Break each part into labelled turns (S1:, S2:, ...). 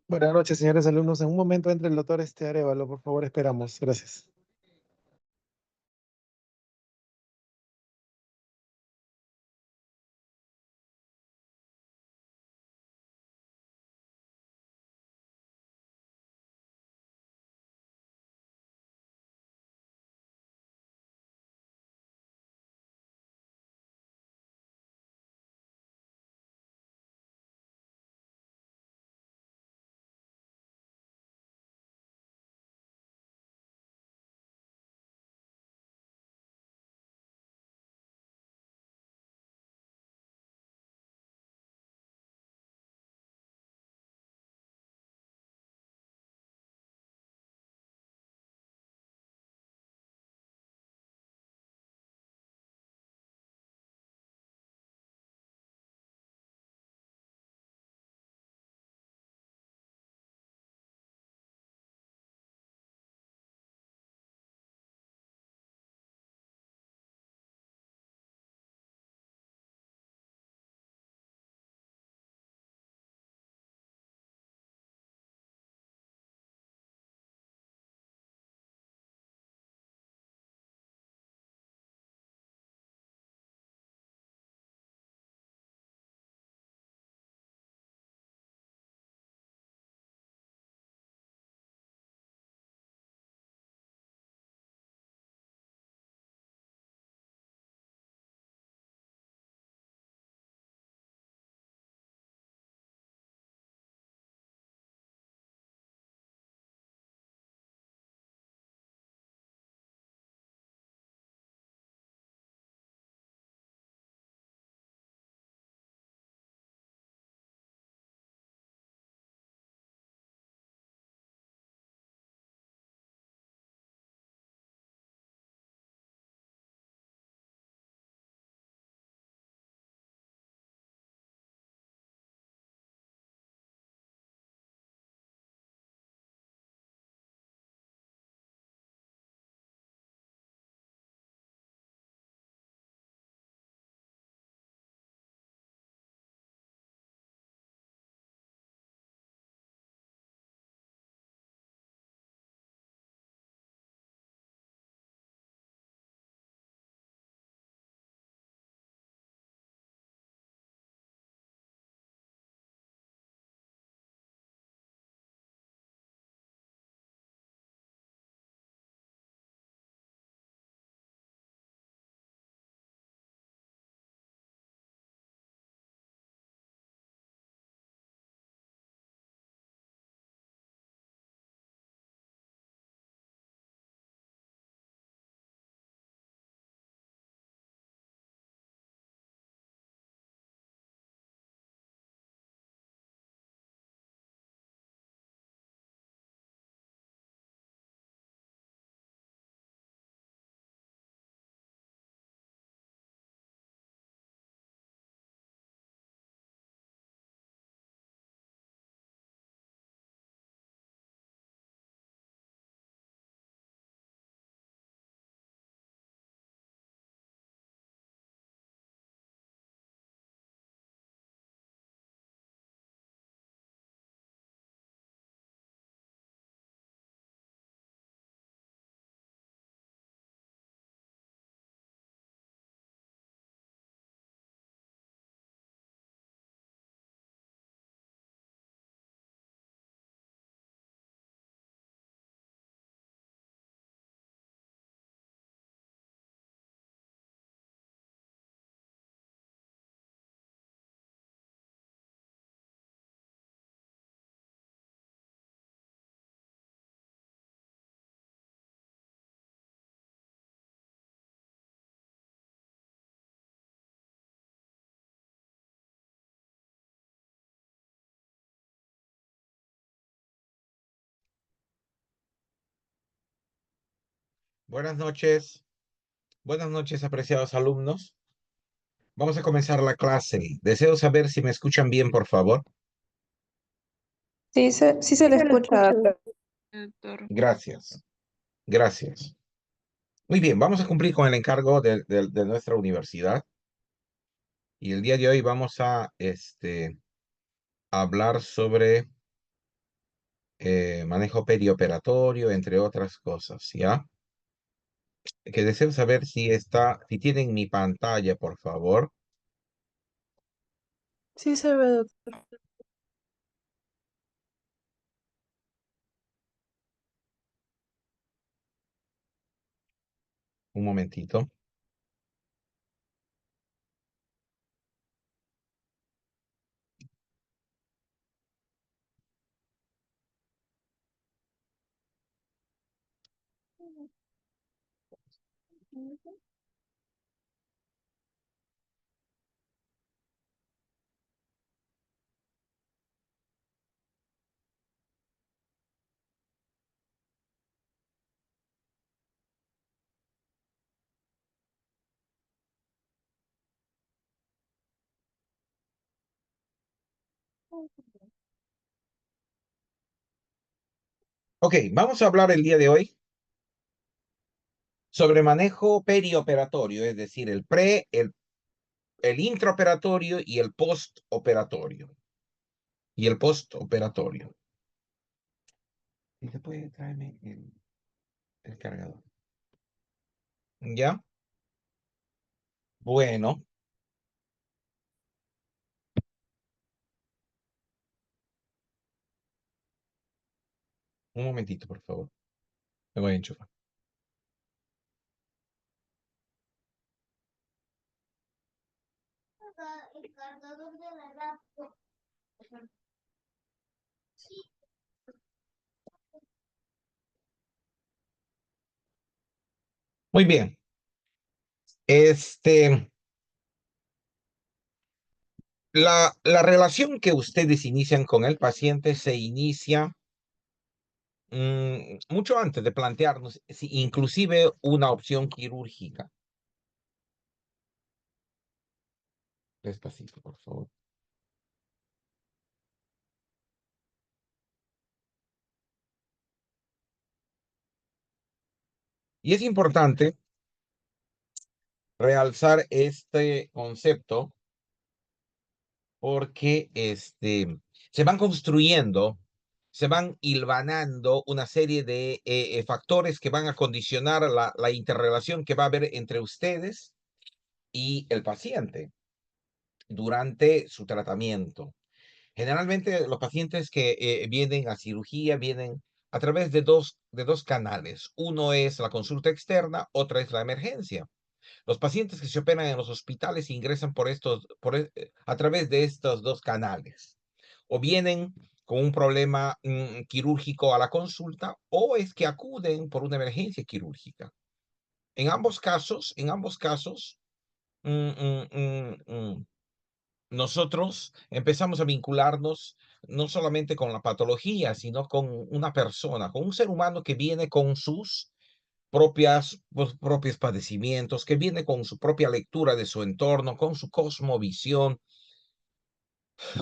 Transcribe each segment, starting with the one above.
S1: Buenas noches, señores alumnos. En un momento entre el doctor Arévalo, por favor, esperamos. Gracias.
S2: Buenas noches, apreciados alumnos. Vamos a comenzar la clase. Deseo saber si me escuchan bien, por favor.
S3: Sí se le escucha.
S4: Doctor.
S2: Gracias, gracias. Muy bien, vamos a cumplir con el encargo de nuestra universidad. Y el día de hoy vamos a hablar sobre manejo perioperatorio, entre otras cosas, ¿ya? Que deseo saber si tienen mi pantalla, por favor.
S3: Sí se ve, doctor.
S2: Un momentito. Ok, vamos a hablar el día de hoy sobre manejo perioperatorio, es decir, el intraoperatorio y el postoperatorio. ¿Y se puede traerme el cargador? ¿Ya? Bueno, un momentito, por favor. Me voy a enchufar. Muy bien. La relación que ustedes inician con el paciente se inicia mucho antes de plantearnos inclusive una opción quirúrgica. Despacito, por favor. Y es importante realzar este concepto porque se van construyendo, se van hilvanando una serie de factores que van a condicionar la interrelación que va a haber entre ustedes y el paciente durante su tratamiento. Generalmente los pacientes que vienen a cirugía vienen a través de dos canales. Uno es la consulta externa, otra es la emergencia. Los pacientes que se operan en los hospitales ingresan a través de estos dos canales. O vienen con un problema quirúrgico a la consulta, o es que acuden por una emergencia quirúrgica. En ambos casos, mm, mm, mm, mm, nosotros empezamos a vincularnos no solamente con la patología, sino con una persona, con un ser humano que viene con sus propios padecimientos, que viene con su propia lectura de su entorno, con su cosmovisión,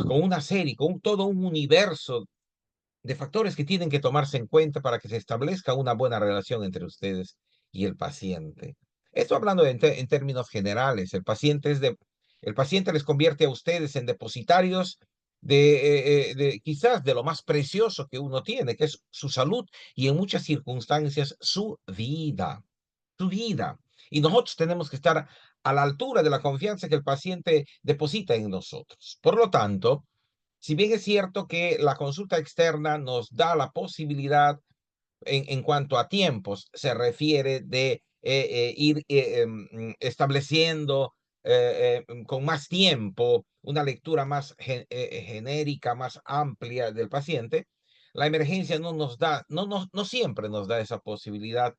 S2: con una serie, con todo un universo de factores que tienen que tomarse en cuenta para que se establezca una buena relación entre ustedes y el paciente. Esto hablando en términos generales, el paciente les convierte a ustedes en depositarios de quizás de lo más precioso que uno tiene, que es su salud y en muchas circunstancias su vida. Su vida. Y nosotros tenemos que estar a la altura de la confianza que el paciente deposita en nosotros. Por lo tanto, si bien es cierto que la consulta externa nos da la posibilidad en cuanto a tiempos se refiere de ir estableciendo con más tiempo una lectura más genérica, más amplia del paciente, la emergencia no siempre nos da esa posibilidad,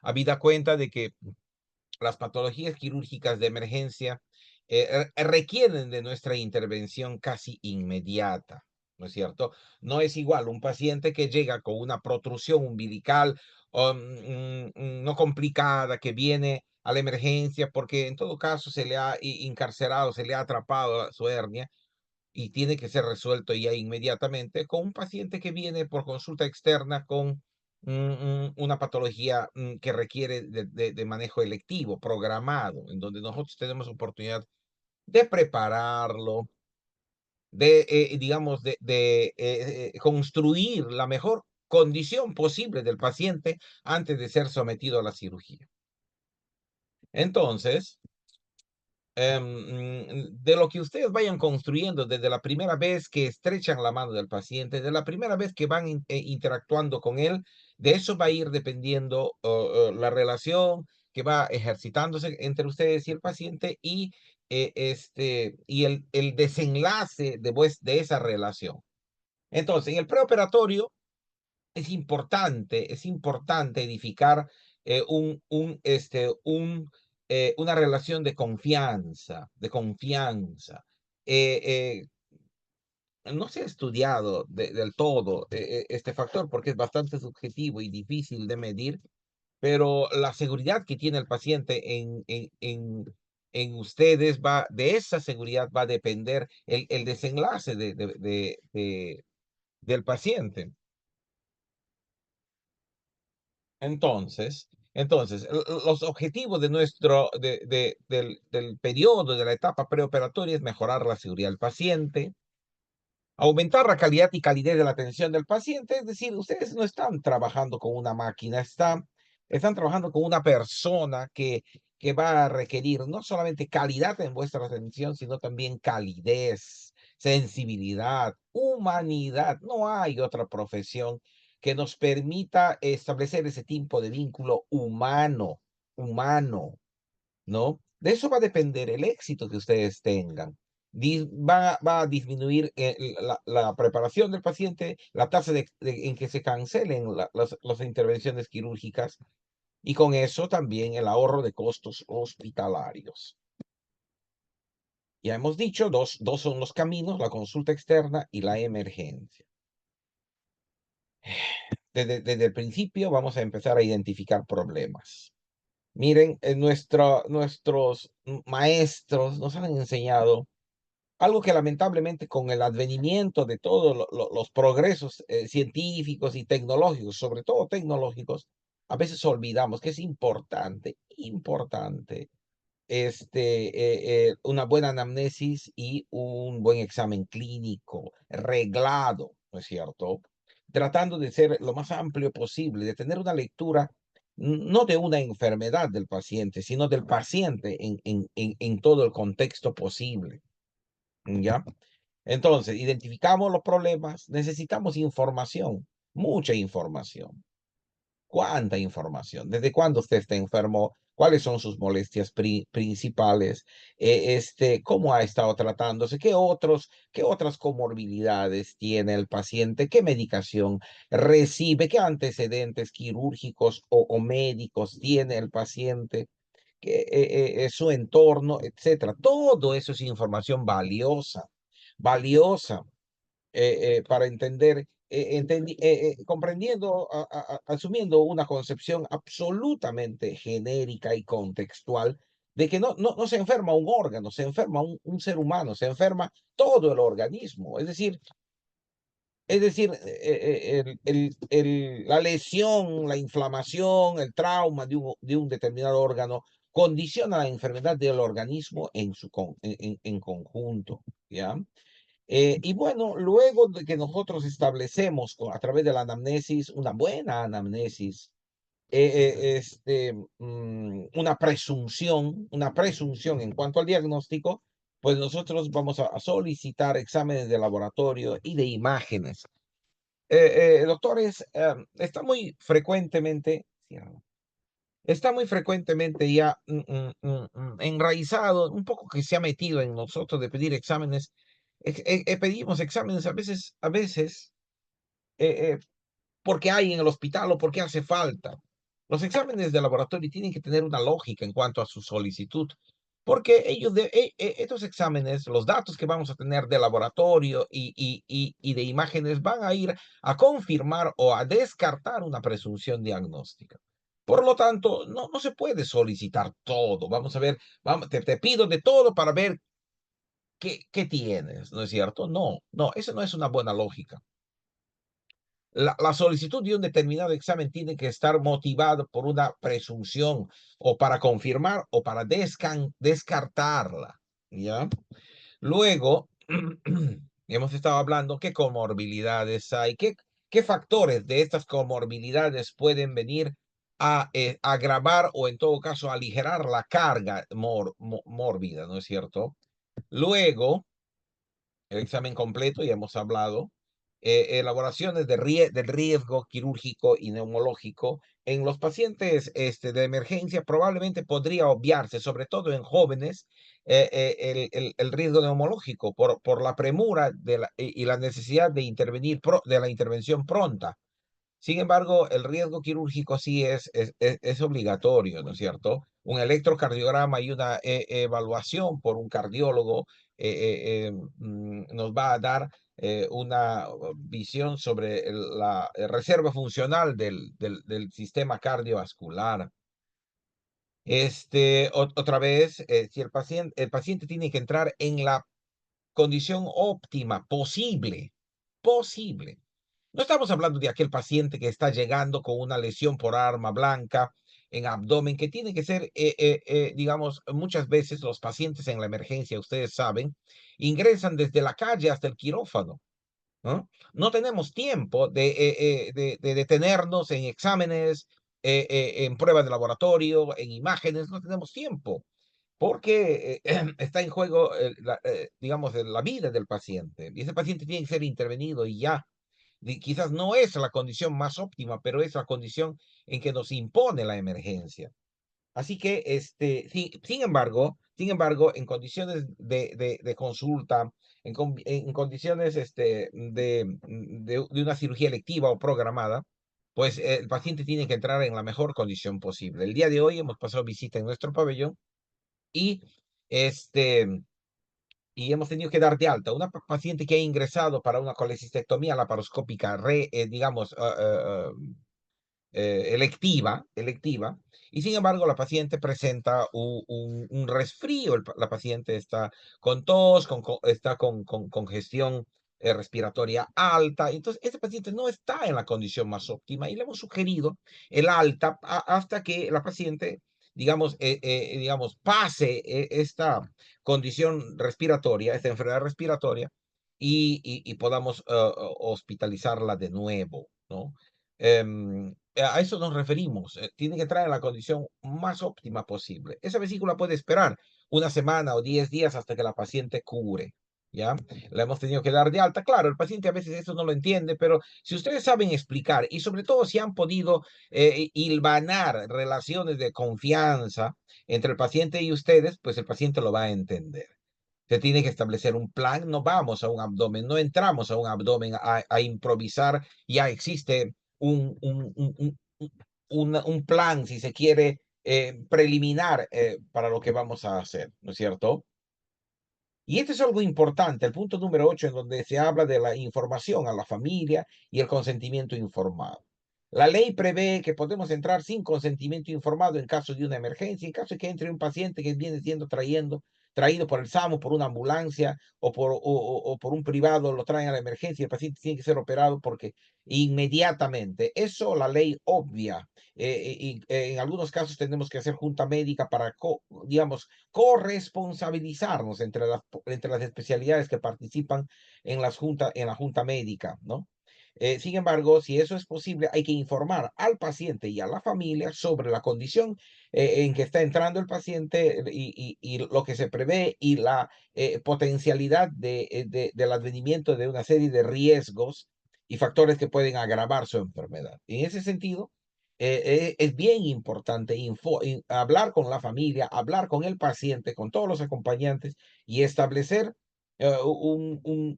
S2: habida cuenta de que las patologías quirúrgicas de emergencia requieren de nuestra intervención casi inmediata, ¿no es cierto? No es igual un paciente que llega con una protrusión umbilical no complicada, que viene a la emergencia porque en todo caso se le ha encarcerado, se le ha atrapado su hernia y tiene que ser resuelto ya inmediatamente, con un paciente que viene por consulta externa con una patología que requiere de manejo electivo, programado, en donde nosotros tenemos oportunidad de prepararlo, digamos, construir la mejor condición posible del paciente antes de ser sometido a la cirugía. Entonces, de lo que ustedes vayan construyendo desde la primera vez que estrechan la mano del paciente, desde la primera vez que van interactuando con él, de eso va a ir dependiendo la relación que va ejercitándose entre ustedes y el paciente y, y el desenlace de esa relación. Entonces, en el preoperatorio es importante edificar una relación de confianza, de confianza. Eh, no se ha estudiado del todo este factor porque es bastante subjetivo y difícil de medir, pero la seguridad que tiene el paciente en ustedes de esa seguridad va a depender el desenlace del paciente. Entonces, los objetivos de del periodo, de la etapa preoperatoria es mejorar la seguridad del paciente, aumentar la calidad y calidez de la atención del paciente, es decir, ustedes no están trabajando con una máquina, están trabajando con una persona que va a requerir no solamente calidad en vuestra atención, sino también calidez, sensibilidad, humanidad. No hay otra profesión que nos permita establecer ese tipo de vínculo humano, ¿no? De eso va a depender el éxito que ustedes tengan. Va a disminuir la preparación del paciente, la tasa en que se cancelen las intervenciones quirúrgicas y con eso también el ahorro de costos hospitalarios. Ya hemos dicho, dos son los caminos, la consulta externa y la emergencia. Desde el principio vamos a empezar a identificar problemas. Miren, nuestros maestros nos han enseñado algo que lamentablemente con el advenimiento de todos los progresos científicos y tecnológicos, sobre todo tecnológicos, a veces olvidamos que es importante una buena anamnesis y un buen examen clínico reglado, ¿no es cierto? Tratando de ser lo más amplio posible, de tener una lectura no de una enfermedad del paciente, sino del paciente en todo el contexto posible, ¿ya? Entonces, identificamos los problemas, necesitamos información, mucha información. ¿Cuánta información? ¿Desde cuándo usted está enfermo? ¿Cuáles son sus molestias principales? ¿Cómo ha estado tratándose? ¿Qué otras comorbilidades tiene el paciente? ¿Qué medicación recibe? ¿Qué antecedentes quirúrgicos o médicos tiene el paciente? Su entorno, etcétera. Todo eso es información valiosa para entender, comprendiendo, asumiendo una concepción absolutamente genérica y contextual de que no se enferma un órgano, se enferma un ser humano, se enferma todo el organismo. Es decir, la lesión, la inflamación, el trauma de un determinado órgano condiciona la enfermedad del organismo en conjunto, ¿ya? Y bueno, luego de que nosotros establecemos a través de la anamnesis, una buena anamnesis, una presunción en cuanto al diagnóstico, pues nosotros vamos a solicitar exámenes de laboratorio y de imágenes. Doctores, está muy frecuentemente ya enraizado, un poco que se ha metido en nosotros de pedir exámenes. Pedimos exámenes a veces eh, eh, porque hay en el hospital o porque hace falta. Los exámenes de laboratorio tienen que tener una lógica en cuanto a su solicitud, porque estos exámenes, los datos que vamos a tener de laboratorio y de imágenes van a ir a confirmar o a descartar una presunción diagnóstica. Por lo tanto, no se puede solicitar todo. Vamos a ver, te pido de todo para ver qué tienes, ¿no es cierto? No, eso no es una buena lógica. La solicitud de un determinado examen tiene que estar motivado por una presunción o para confirmar o para descartarla, ¿ya? Luego, hemos estado hablando qué comorbilidades hay, qué factores de estas comorbilidades pueden venir a agravar o en todo caso aligerar la carga mórbida, ¿no es cierto? Luego, el examen completo, ya hemos hablado, elaboraciones del riesgo quirúrgico y neumológico en los pacientes de emergencia probablemente podría obviarse, sobre todo en jóvenes, el riesgo neumológico por la premura y la necesidad de intervenir, de la intervención pronta. Sin embargo, el riesgo quirúrgico sí es obligatorio, ¿no es cierto? Un electrocardiograma y una evaluación por un cardiólogo nos va a dar una visión sobre la reserva funcional del sistema cardiovascular. Otra vez, si el paciente tiene que entrar en la condición óptima posible. No estamos hablando de aquel paciente que está llegando con una lesión por arma blanca en abdomen, que tiene que ser, digamos, muchas veces los pacientes en la emergencia, ustedes saben, ingresan desde la calle hasta el quirófano, ¿no? No tenemos tiempo de detenernos en exámenes, en pruebas de laboratorio, en imágenes, no tenemos tiempo porque está en juego, digamos, la vida del paciente. Y ese paciente tiene que ser intervenido y ya. Quizás no es la condición más óptima, pero es la condición en que nos impone la emergencia. Así que, sin embargo, en condiciones de consulta, en condiciones de una cirugía electiva o programada, pues el paciente tiene que entrar en la mejor condición posible. El día de hoy hemos pasado visita en nuestro pabellón y este y hemos tenido que dar de alta una paciente que ha ingresado para una colecistectomía laparoscópica, digamos, electiva, y sin embargo la paciente presenta un resfrío, la paciente está con tos, está con congestión respiratoria alta, entonces este paciente no está en la condición más óptima y le hemos sugerido el alta hasta que la paciente, digamos, pase esta condición respiratoria, esta enfermedad respiratoria, y podamos hospitalizarla de nuevo, ¿no? A eso nos referimos. Tiene que entrar en la condición más óptima posible. Esa vesícula puede esperar una semana o 10 días hasta que la paciente cure. ¿Ya? La hemos tenido que dar de alta. Claro, el paciente a veces eso no lo entiende, pero si ustedes saben explicar y sobre todo si han podido hilvanar relaciones de confianza entre el paciente y ustedes, pues el paciente lo va a entender. Se tiene que establecer un plan, no vamos a un abdomen, no entramos a un abdomen a improvisar, ya existe un plan, si se quiere, preliminar para lo que vamos a hacer, ¿no es cierto? Y este es algo importante, el punto número 8, en donde se habla de la información a la familia y el consentimiento informado. La ley prevé que podemos entrar sin consentimiento informado en caso de una emergencia, en caso de que entre un paciente que viene siendo traído por el SAMU, por una ambulancia o por un privado, lo traen a la emergencia, el paciente tiene que ser operado porque inmediatamente, eso la ley obvia. Y en algunos casos tenemos que hacer junta médica para, digamos, corresponsabilizarnos entre las especialidades que participan en la junta médica, ¿no? Sin embargo, si eso es posible, hay que informar al paciente y a la familia sobre la condición en que está entrando el paciente y lo que se prevé y la potencialidad del advenimiento de una serie de riesgos y factores que pueden agravar su enfermedad. En ese sentido, es bien importante hablar con la familia, hablar con el paciente, con todos los acompañantes y establecer un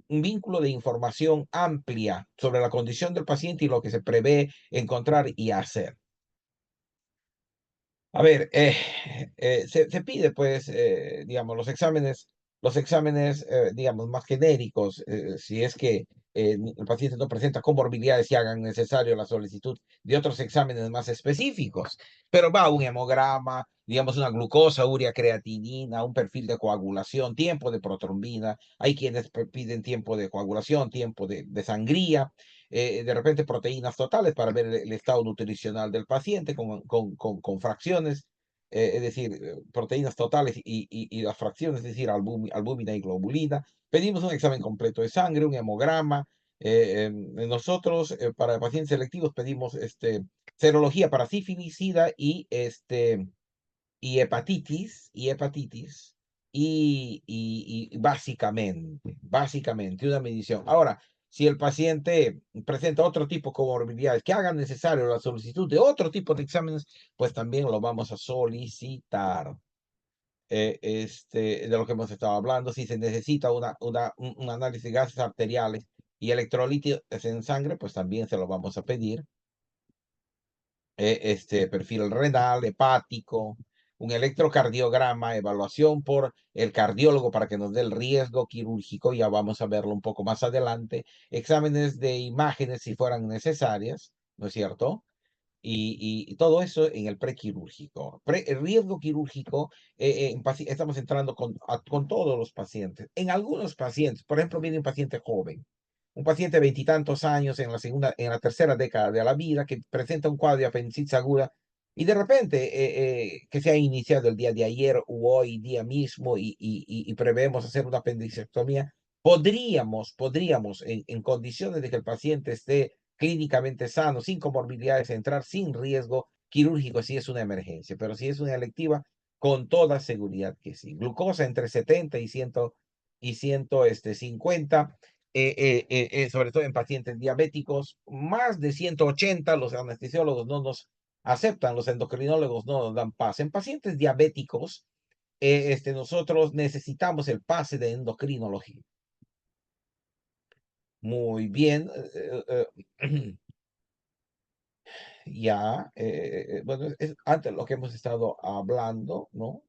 S2: vínculo de información amplia sobre la condición del paciente y lo que se prevé encontrar y hacer. A ver, se pide, pues, digamos, los exámenes, digamos, más genéricos, si es que el paciente no presenta comorbilidades y hagan necesario la solicitud de otros exámenes más específicos. Pero va un hemograma, digamos, una glucosa, urea, creatinina, un perfil de coagulación, tiempo de protrombina. Hay quienes piden tiempo de coagulación, tiempo de sangría, de repente proteínas totales para ver el estado nutricional del paciente con fracciones. es decir, proteínas totales y las fracciones, es decir, albúmina y globulina. Pedimos un examen completo de sangre, un hemograma. Nosotros, para pacientes selectivos, pedimos serología para sífilis, sida y hepatitis, y básicamente una medición. Ahora, si el paciente presenta otro tipo de comorbilidades que hagan necesario la solicitud de otro tipo de exámenes, pues también lo vamos a solicitar. De lo que hemos estado hablando, si se necesita un análisis de gases arteriales y electrolitos en sangre, pues también se lo vamos a pedir. Perfil renal, hepático, un electrocardiograma, evaluación por el cardiólogo para que nos dé el riesgo quirúrgico, ya vamos a verlo un poco más adelante, exámenes de imágenes si fueran necesarias, ¿no es cierto? Y todo eso en el prequirúrgico. El riesgo quirúrgico, estamos entrando con todos los pacientes. En algunos pacientes, por ejemplo, viene un paciente joven, un paciente de veintitantos años en la tercera década de la vida, que presenta un cuadro de apendicitis aguda y de repente que se ha iniciado el día de ayer u hoy día mismo y prevemos hacer una apendicectomía, podríamos en condiciones de que el paciente esté clínicamente sano, sin comorbilidades, entrar sin riesgo quirúrgico si es una emergencia, pero si es una electiva, con toda seguridad que sí. Glucosa entre 70 y 150, sobre todo en pacientes diabéticos, más de 180, los anestesiólogos no nos aceptan, los endocrinólogos no nos dan pase. En pacientes diabéticos, nosotros necesitamos el pase de endocrinología. Muy bien. Ya, bueno, es antes lo que hemos estado hablando, ¿no?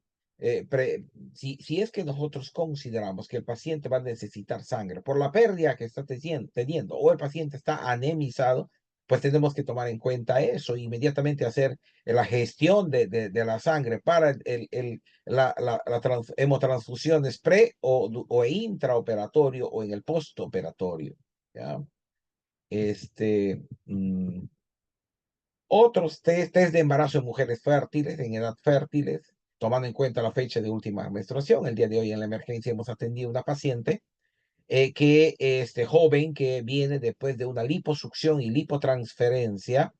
S2: Si es que nosotros consideramos que el paciente va a necesitar sangre por la pérdida que está teniendo o el paciente está anemizado, pues tenemos que tomar en cuenta eso, inmediatamente hacer la gestión de la sangre para hemotransfusiones o intraoperatorio o en el postoperatorio, ¿ya? Mm, Otros test de embarazo en mujeres fértiles, en edad fértiles, tomando en cuenta la fecha de última menstruación. El día de hoy en la emergencia hemos atendido a una paciente joven que viene después de una liposucción y lipotransferencia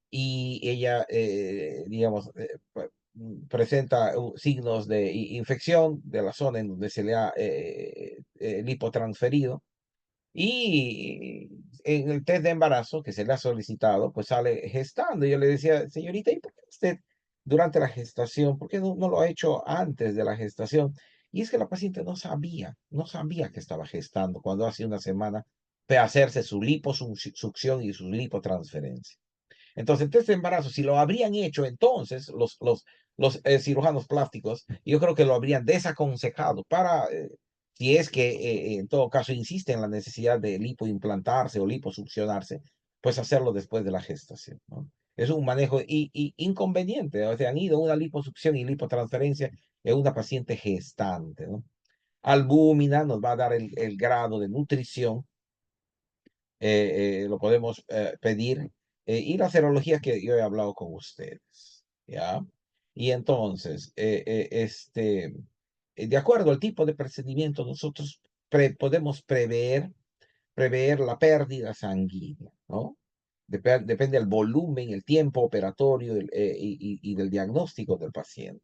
S2: y ella, digamos, presenta signos de infección de la zona en donde se le ha lipotransferido y en el test de embarazo que se le ha solicitado, pues sale gestando. Yo le decía, señorita, ¿y por qué usted durante la gestación, por qué no lo ha hecho antes de la gestación? Y es que la paciente no sabía que estaba gestando cuando hace una semana fue a hacerse su liposucción y su lipotransferencia. Entonces, el test de embarazo, si lo habrían hecho entonces los cirujanos plásticos, yo creo que lo habrían desaconsejado para, si es que en todo caso insiste en la necesidad de lipoimplantarse o liposuccionarse, pues hacerlo después de la gestación, ¿no? Es un manejo inconveniente. O sea, han ido a una liposucción y lipotransferencia en una paciente gestante, ¿no? Albúmina nos va a dar el grado de nutrición, lo podemos pedir, y las serologías que yo he hablado con ustedes, ¿ya? Y entonces, de acuerdo al tipo de procedimiento, nosotros podemos prever la pérdida sanguínea, ¿no? Depende del volumen, el tiempo operatorio y del diagnóstico del paciente.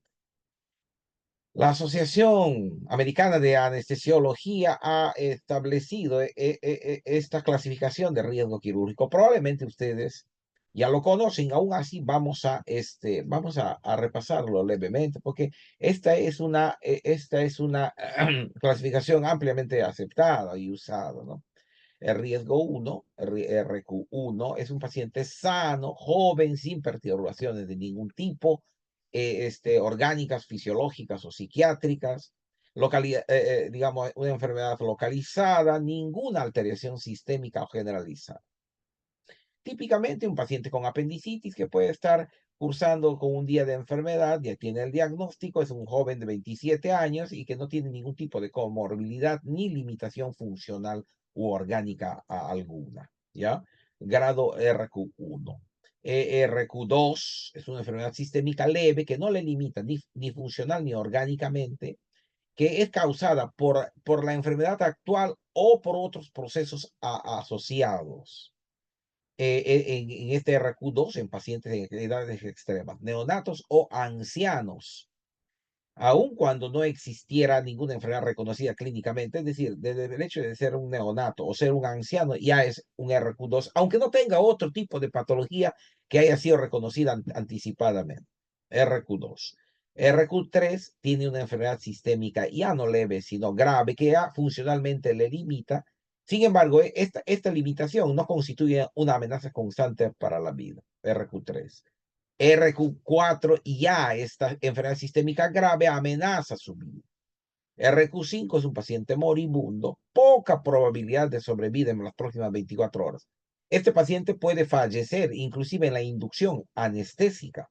S2: La Asociación Americana de Anestesiología ha establecido esta clasificación de riesgo quirúrgico. Probablemente ustedes ya lo conocen, aún así vamos a repasarlo levemente, porque esta es una clasificación ampliamente aceptada y usada, ¿no? El riesgo 1, RQ1, es un paciente sano, joven, sin perturbaciones de ningún tipo, orgánicas, fisiológicas o psiquiátricas, digamos, una enfermedad localizada, ninguna alteración sistémica o generalizada. Típicamente un paciente con apendicitis que puede estar cursando con un día de enfermedad, ya tiene el diagnóstico, es un joven de 27 años y que no tiene ningún tipo de comorbilidad ni limitación funcional u orgánica alguna, ¿ya? Grado RQ1. RQ2 es una enfermedad sistémica leve que no le limita ni funcional ni orgánicamente, que es causada por la enfermedad actual o por otros procesos asociados. En este RQ2 en pacientes de edades extremas, neonatos o ancianos, aun cuando no existiera ninguna enfermedad reconocida clínicamente, es decir, desde el hecho de ser un neonato o ser un anciano, ya es un RQ2, aunque no tenga otro tipo de patología que haya sido reconocida anticipadamente. RQ2. RQ3 tiene una enfermedad sistémica ya no leve, sino grave, que ya funcionalmente le limita. Sin embargo, esta limitación no constituye una amenaza constante para la vida. RQ3. RQ4 ya esta enfermedad sistémica grave amenaza su vida. RQ5 es un paciente moribundo, poca probabilidad de sobrevivir en las próximas 24 horas. Este paciente puede fallecer, inclusive en la inducción anestésica.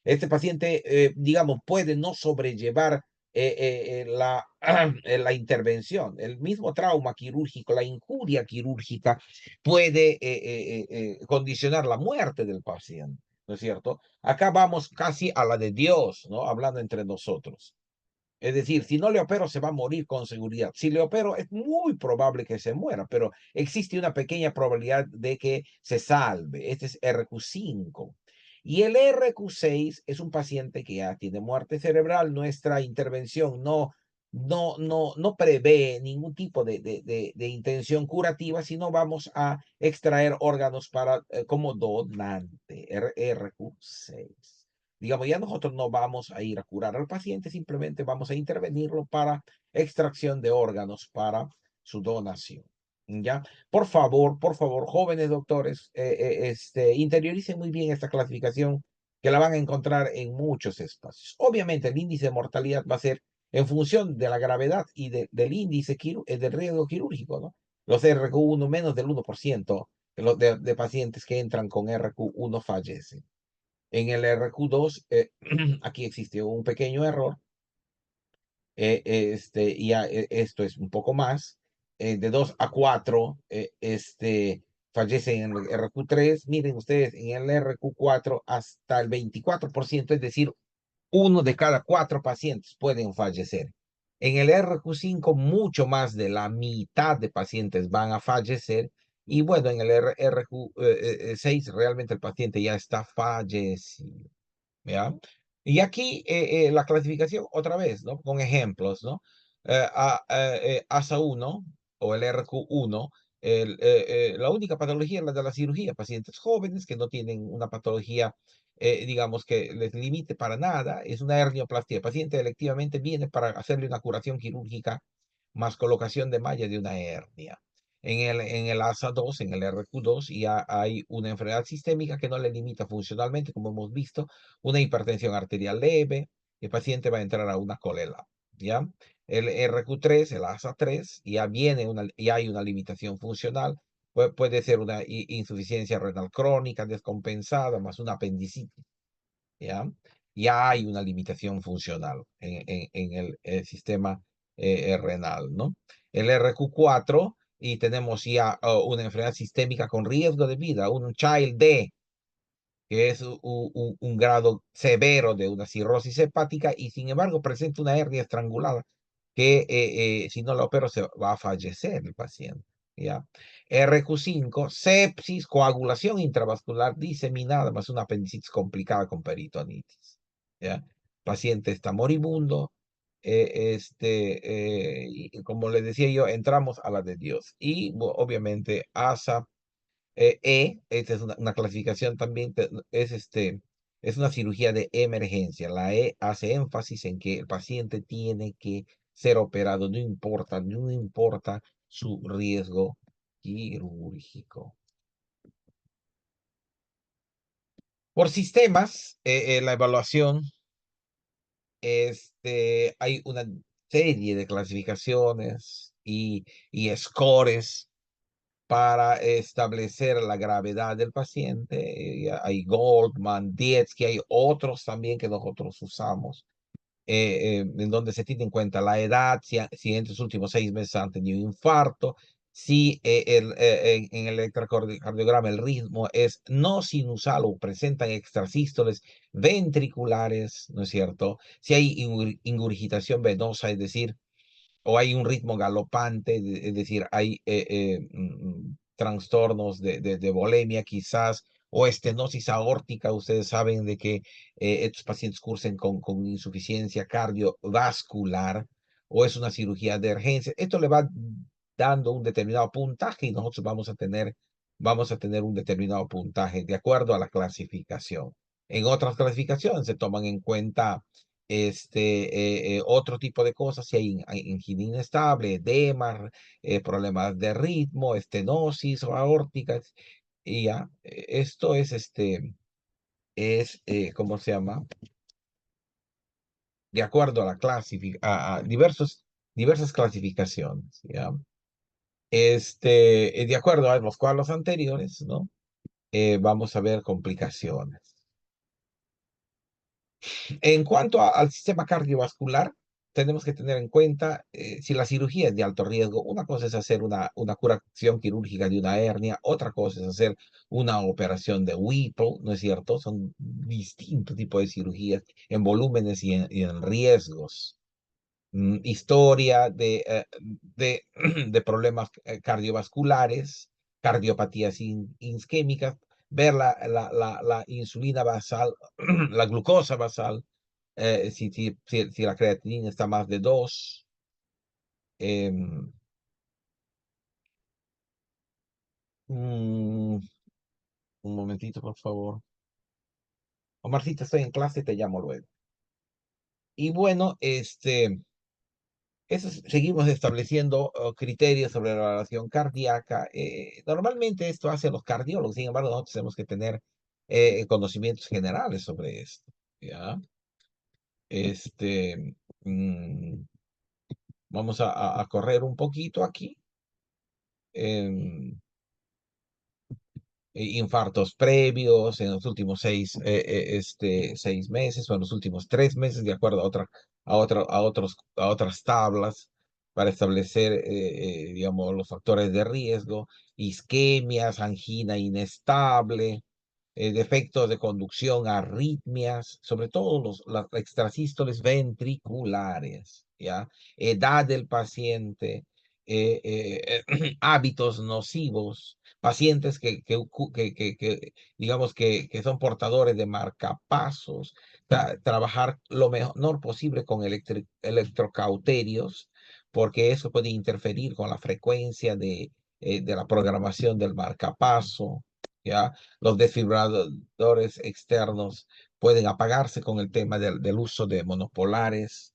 S2: Este paciente, digamos, puede no sobrellevar la intervención. El mismo trauma quirúrgico, la injuria quirúrgica puede condicionar la muerte del paciente, ¿no es cierto? Acá vamos casi a la de Dios, ¿no? Hablando entre nosotros. Es decir, si no le opero, se va a morir con seguridad. Si le opero, es muy probable que se muera, pero existe una pequeña probabilidad de que se salve. Este es RQ5. Y el RQ6 es un paciente que ya tiene muerte cerebral. Nuestra intervención no prevé ningún tipo de intención curativa, sino vamos a extraer órganos para, como donante, RQ6. Digamos, ya nosotros no vamos a ir a curar al paciente, simplemente vamos a intervenirlo para extracción de órganos para su donación. ¿Ya? Por favor, jóvenes doctores, interioricen muy bien esta clasificación que la van a encontrar en muchos espacios. Obviamente, el índice de mortalidad va a ser en función de la gravedad y del índice del riesgo quirúrgico, ¿no? Los RQ1 menos del 1% de pacientes que entran con RQ1 fallecen. En el RQ2, aquí existe un pequeño error. Esto es un poco más. De 2 a 4, fallecen en el RQ3. Miren ustedes, en el RQ4 hasta el 24%, es decir, 1 de cada 4 pacientes pueden fallecer. En el RQ5, mucho más de la mitad de pacientes van a fallecer. Y bueno, en el RQ6, realmente el paciente ya está fallecido. ¿Ya? Y aquí la clasificación otra vez, ¿no? Con ejemplos, ¿no? ASA1 o el RQ1, la única patología es la de la cirugía, pacientes jóvenes que no tienen una patología, digamos, que les limite para nada, es una hernioplastia. El paciente electivamente viene para hacerle una curación quirúrgica más colocación de malla de una hernia. En el ASA2, en el RQ2, ya hay una enfermedad sistémica que no le limita funcionalmente, como hemos visto, una hipertensión arterial leve, el paciente va a entrar a una colela, ¿ya? El RQ3, el ASA3, ya hay una limitación funcional, puede ser una insuficiencia renal crónica descompensada, más una apendicitis, ¿ya? Ya hay una limitación funcional en el sistema renal, ¿no? El RQ4, y tenemos ya una enfermedad sistémica con riesgo de vida, un Child D, que es un grado severo de una cirrosis hepática y sin embargo presenta una hernia estrangulada que si no la opero se va a fallecer el paciente. ¿Ya? RQ5, sepsis, coagulación intravascular diseminada más una apendicitis complicada con peritonitis. ¿Ya? Paciente está moribundo. Y como les decía yo, entramos a la de Dios. Y obviamente ASA esta es una clasificación también, es una cirugía de emergencia. La E hace énfasis en que el paciente tiene que ser operado, no importa su riesgo quirúrgico. Por sistemas, la evaluación, hay una serie de clasificaciones y scores para establecer la gravedad del paciente. Hay Goldman, Dietz, que hay otros también que nosotros usamos, en donde se tiene en cuenta la edad, si en los últimos 6 meses han tenido infarto, si en el electrocardiograma el ritmo es no sinusal o presentan extrasístoles ventriculares, ¿no es cierto? Si hay ingurgitación venosa, es decir, o hay un ritmo galopante, es decir, hay trastornos de bulimia quizás, o estenosis aórtica, ustedes saben de que estos pacientes cursen con insuficiencia cardiovascular, o es una cirugía de urgencia. Esto le va dando un determinado puntaje y nosotros vamos a tener un determinado puntaje de acuerdo a la clasificación. En otras clasificaciones se toman en cuenta otro tipo de cosas, si hay angina inestable, edema, problemas de ritmo, estenosis o aórticas, y ya, esto ¿cómo se llama? De acuerdo a la a diversas clasificaciones, ¿ya? De acuerdo a los cuadros anteriores, ¿no? Vamos a ver complicaciones. En cuanto al sistema cardiovascular, tenemos que tener en cuenta si la cirugía es de alto riesgo. Una cosa es hacer una curación quirúrgica de una hernia, otra cosa es hacer una operación de Whipple, ¿no es cierto? Son distintos tipos de cirugías en volúmenes y en riesgos. Historia de problemas cardiovasculares, cardiopatías isquémicas, ver la insulina basal, la glucosa basal, si la creatinina está más de 2. em, mm, un momentito, por favor. Omarcita, estoy en clase, te llamo luego. Y bueno, seguimos estableciendo criterios sobre la relación cardíaca. Normalmente esto hacen los cardiólogos, sin embargo, nosotros tenemos que tener conocimientos generales sobre esto. ¿Ya? Este, mm, Vamos a correr un poquito aquí. Em, Infartos previos en los últimos 6 meses o en los últimos 3 meses, de acuerdo a otras tablas para establecer, digamos, los factores de riesgo, isquemias, angina inestable, defectos de conducción, arritmias, sobre todo las extrasístoles ventriculares, ¿ya? Edad del paciente, hábitos nocivos, pacientes digamos, que son portadores de marcapasos, trabajar lo mejor posible con electrocauterios, porque eso puede interferir con la frecuencia de la programación del marcapaso, ¿ya? Los desfibriladores externos pueden apagarse con el tema del uso de monopolares,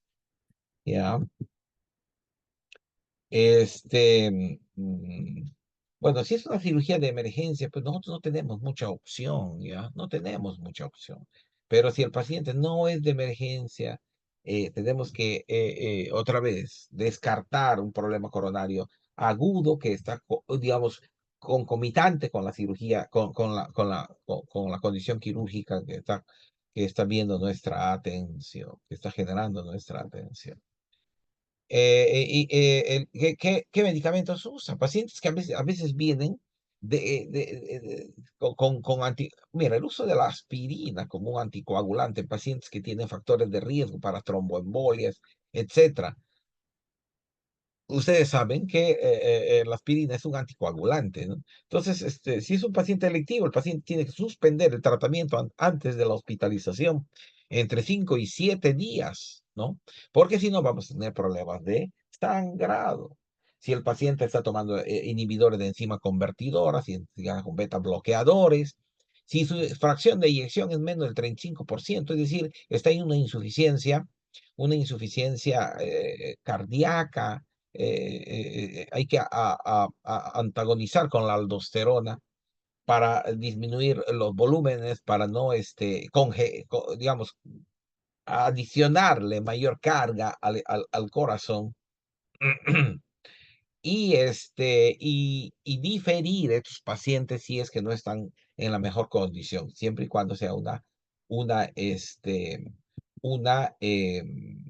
S2: ¿ya? Este, mm, bueno, si es una cirugía de emergencia, pues nosotros no tenemos mucha opción, ¿ya? No tenemos mucha opción. Pero si el paciente no es de emergencia, tenemos que, otra vez, descartar un problema coronario agudo que está, digamos, concomitante con la cirugía, con la condición quirúrgica que está viendo nuestra atención, que está generando nuestra atención. ¿Qué medicamentos usan? Pacientes que a veces vienen mira, el uso de la aspirina como un anticoagulante en pacientes que tienen factores de riesgo para tromboembolias, etcétera. Ustedes saben que la aspirina es un anticoagulante, ¿no? Entonces, si es un paciente electivo, el paciente tiene que suspender el tratamiento antes de la hospitalización entre 5 y 7 días, ¿no? Porque si no, vamos a tener problemas de sangrado. Si el paciente está tomando inhibidores de enzima convertidora, si con beta bloqueadores, si su fracción de eyección es menos del 35%, es decir, está en una insuficiencia cardíaca, hay que antagonizar con la aldosterona para disminuir los volúmenes, para no, digamos, adicionarle mayor carga al corazón y diferir a estos pacientes si es que no están en la mejor condición, siempre y cuando sea una, una, em,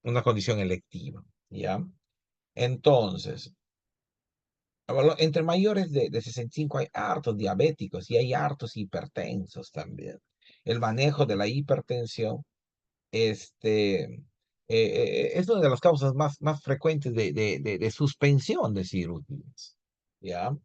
S2: una condición electiva, ¿ya? Entonces, entre mayores de 65 hay hartos diabéticos y hay hartos hipertensos también. El manejo de la hipertensión es una de las causas más frecuentes de suspensión de cirugías, ¿ya?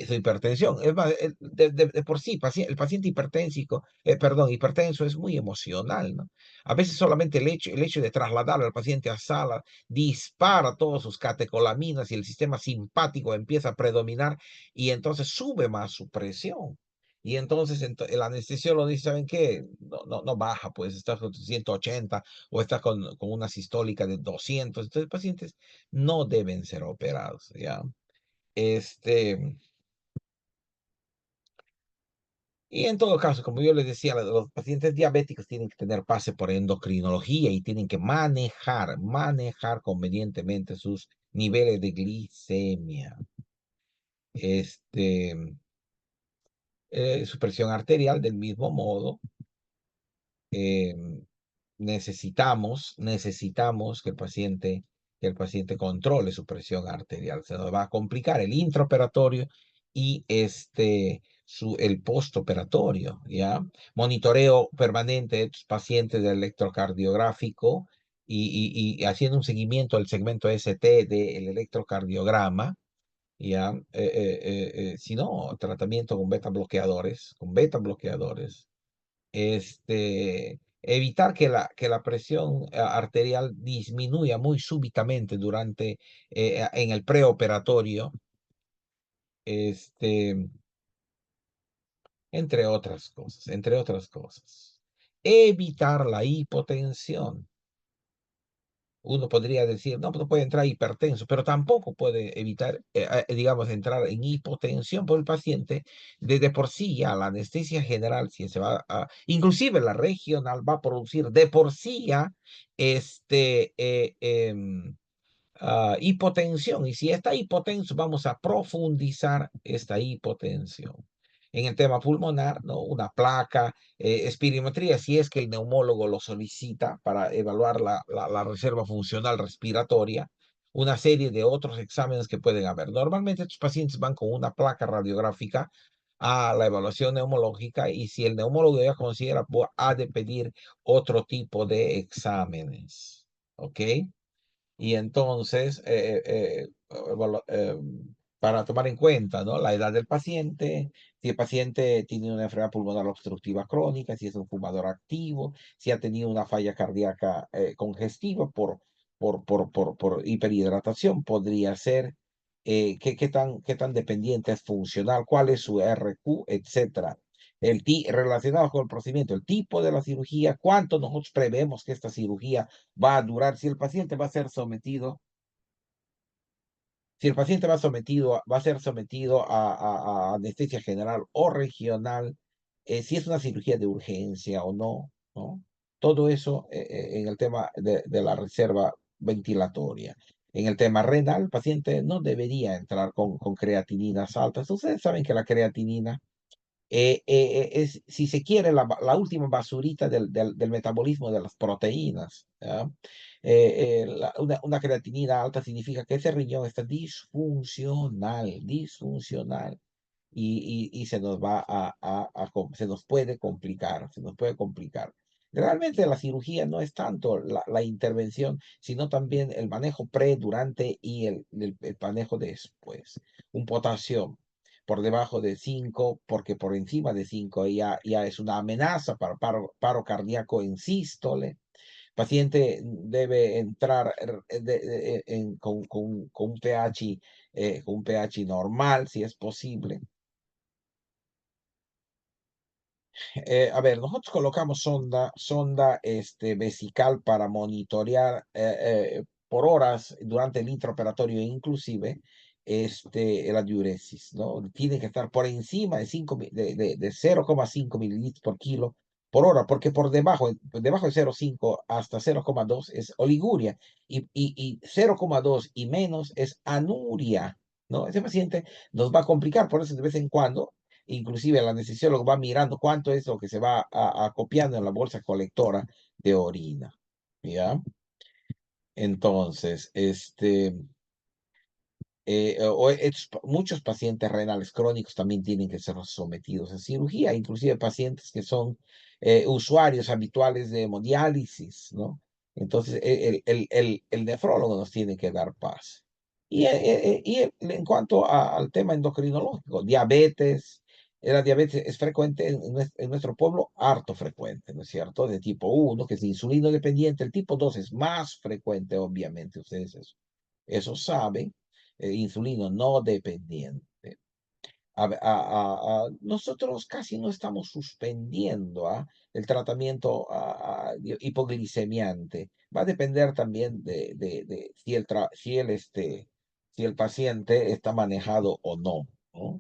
S2: Su hipertensión. Es más, de por sí, el paciente hipertensico, perdón, hipertenso es muy emocional, ¿no? A veces solamente el hecho de trasladar al paciente a sala dispara todas sus catecolaminas y el sistema simpático empieza a predominar y entonces sube más su presión. Y entonces el anestesiólogo dice, ¿saben qué? No baja, pues está con 180 o está con una sistólica de 200. Entonces, pacientes no deben ser operados, ¿ya? Este, y en todo caso, como yo les decía, los pacientes diabéticos tienen que tener pase por endocrinología y tienen que manejar convenientemente sus niveles de glicemia. Este, su presión arterial del mismo modo. eh, necesitamos que el paciente controle su presión arterial. Se nos va a complicar el intraoperatorio y el postoperatorio, ¿ya? Monitoreo permanente de estos pacientes del electrocardiográfico y haciendo un seguimiento del segmento ST del electrocardiograma, ¿ya? Si no, tratamiento con beta bloqueadores, evitar que la presión arterial disminuya muy súbitamente en el preoperatorio, este, entre otras cosas. Evitar la hipotensión. Uno podría decir, no, pues no puede entrar hipertenso, pero tampoco puede evitar, digamos, entrar en hipotensión por el paciente. De por sí ya la anestesia general, si se va inclusive la regional va a producir de por sí ya hipotensión. Y si está hipotenso, vamos a profundizar esta hipotensión. En el tema pulmonar, ¿no? Una placa, espirometría, si es que el neumólogo lo solicita para evaluar la reserva funcional respiratoria, una serie de otros exámenes que pueden haber. Normalmente estos pacientes van con una placa radiográfica a la evaluación neumológica y si el neumólogo ya considera, ha de pedir otro tipo de exámenes. ¿Ok? Y entonces, para tomar en cuenta, ¿no? La edad del paciente, si el paciente tiene una enfermedad pulmonar obstructiva crónica, si es un fumador activo, si ha tenido una falla cardíaca congestiva por hiperhidratación, podría ser, qué tan dependiente es funcional, cuál es su RQ, etcétera. Relacionado con el procedimiento, el tipo de la cirugía, cuánto nosotros prevemos que esta cirugía va a durar, si el paciente va a ser sometido a anestesia general o regional, si es una cirugía de urgencia o no, ¿no? Todo eso en el tema de la reserva ventilatoria. En el tema renal, el paciente no debería entrar con creatininas altas. Ustedes saben que la creatinina es, si se quiere, la última basurita del metabolismo de las proteínas, ¿ya? Una creatinina alta significa que ese riñón está disfuncional, y se nos puede complicar. Realmente la cirugía no es tanto la intervención, sino también el manejo durante y el manejo después. Un potasio por debajo de 5, porque por encima de 5 ya es una amenaza para paro cardíaco en sístole. Paciente debe entrar con un pH normal, si es posible. A ver, nosotros colocamos sonda vesical para monitorear por horas durante el intraoperatorio, inclusive la diuresis, ¿no? Tiene que estar por encima de 0,5 mililitros por kilo por hora, porque debajo de 0,5 hasta 0,2 es oliguria y 0,2 y menos es anuria, ¿no? Ese paciente nos va a complicar, por eso de vez en cuando inclusive el anestesiólogo va mirando cuánto es lo que se va acopiando en la bolsa colectora de orina, ¿ya? Entonces, muchos pacientes renales crónicos también tienen que ser sometidos a cirugía, inclusive pacientes que son usuarios habituales de hemodiálisis, ¿no? Entonces, el nefrólogo nos tiene que dar paz. En cuanto al tema endocrinológico, diabetes, la diabetes es frecuente en nuestro pueblo, harto frecuente, ¿no es cierto? De tipo 1, que es insulino dependiente, el tipo 2 es más frecuente, obviamente, ustedes eso saben, insulino no dependiente. Nosotros casi no estamos suspendiendo el tratamiento hipoglicemiante. Va a depender también de si el paciente está manejado o no, ¿no?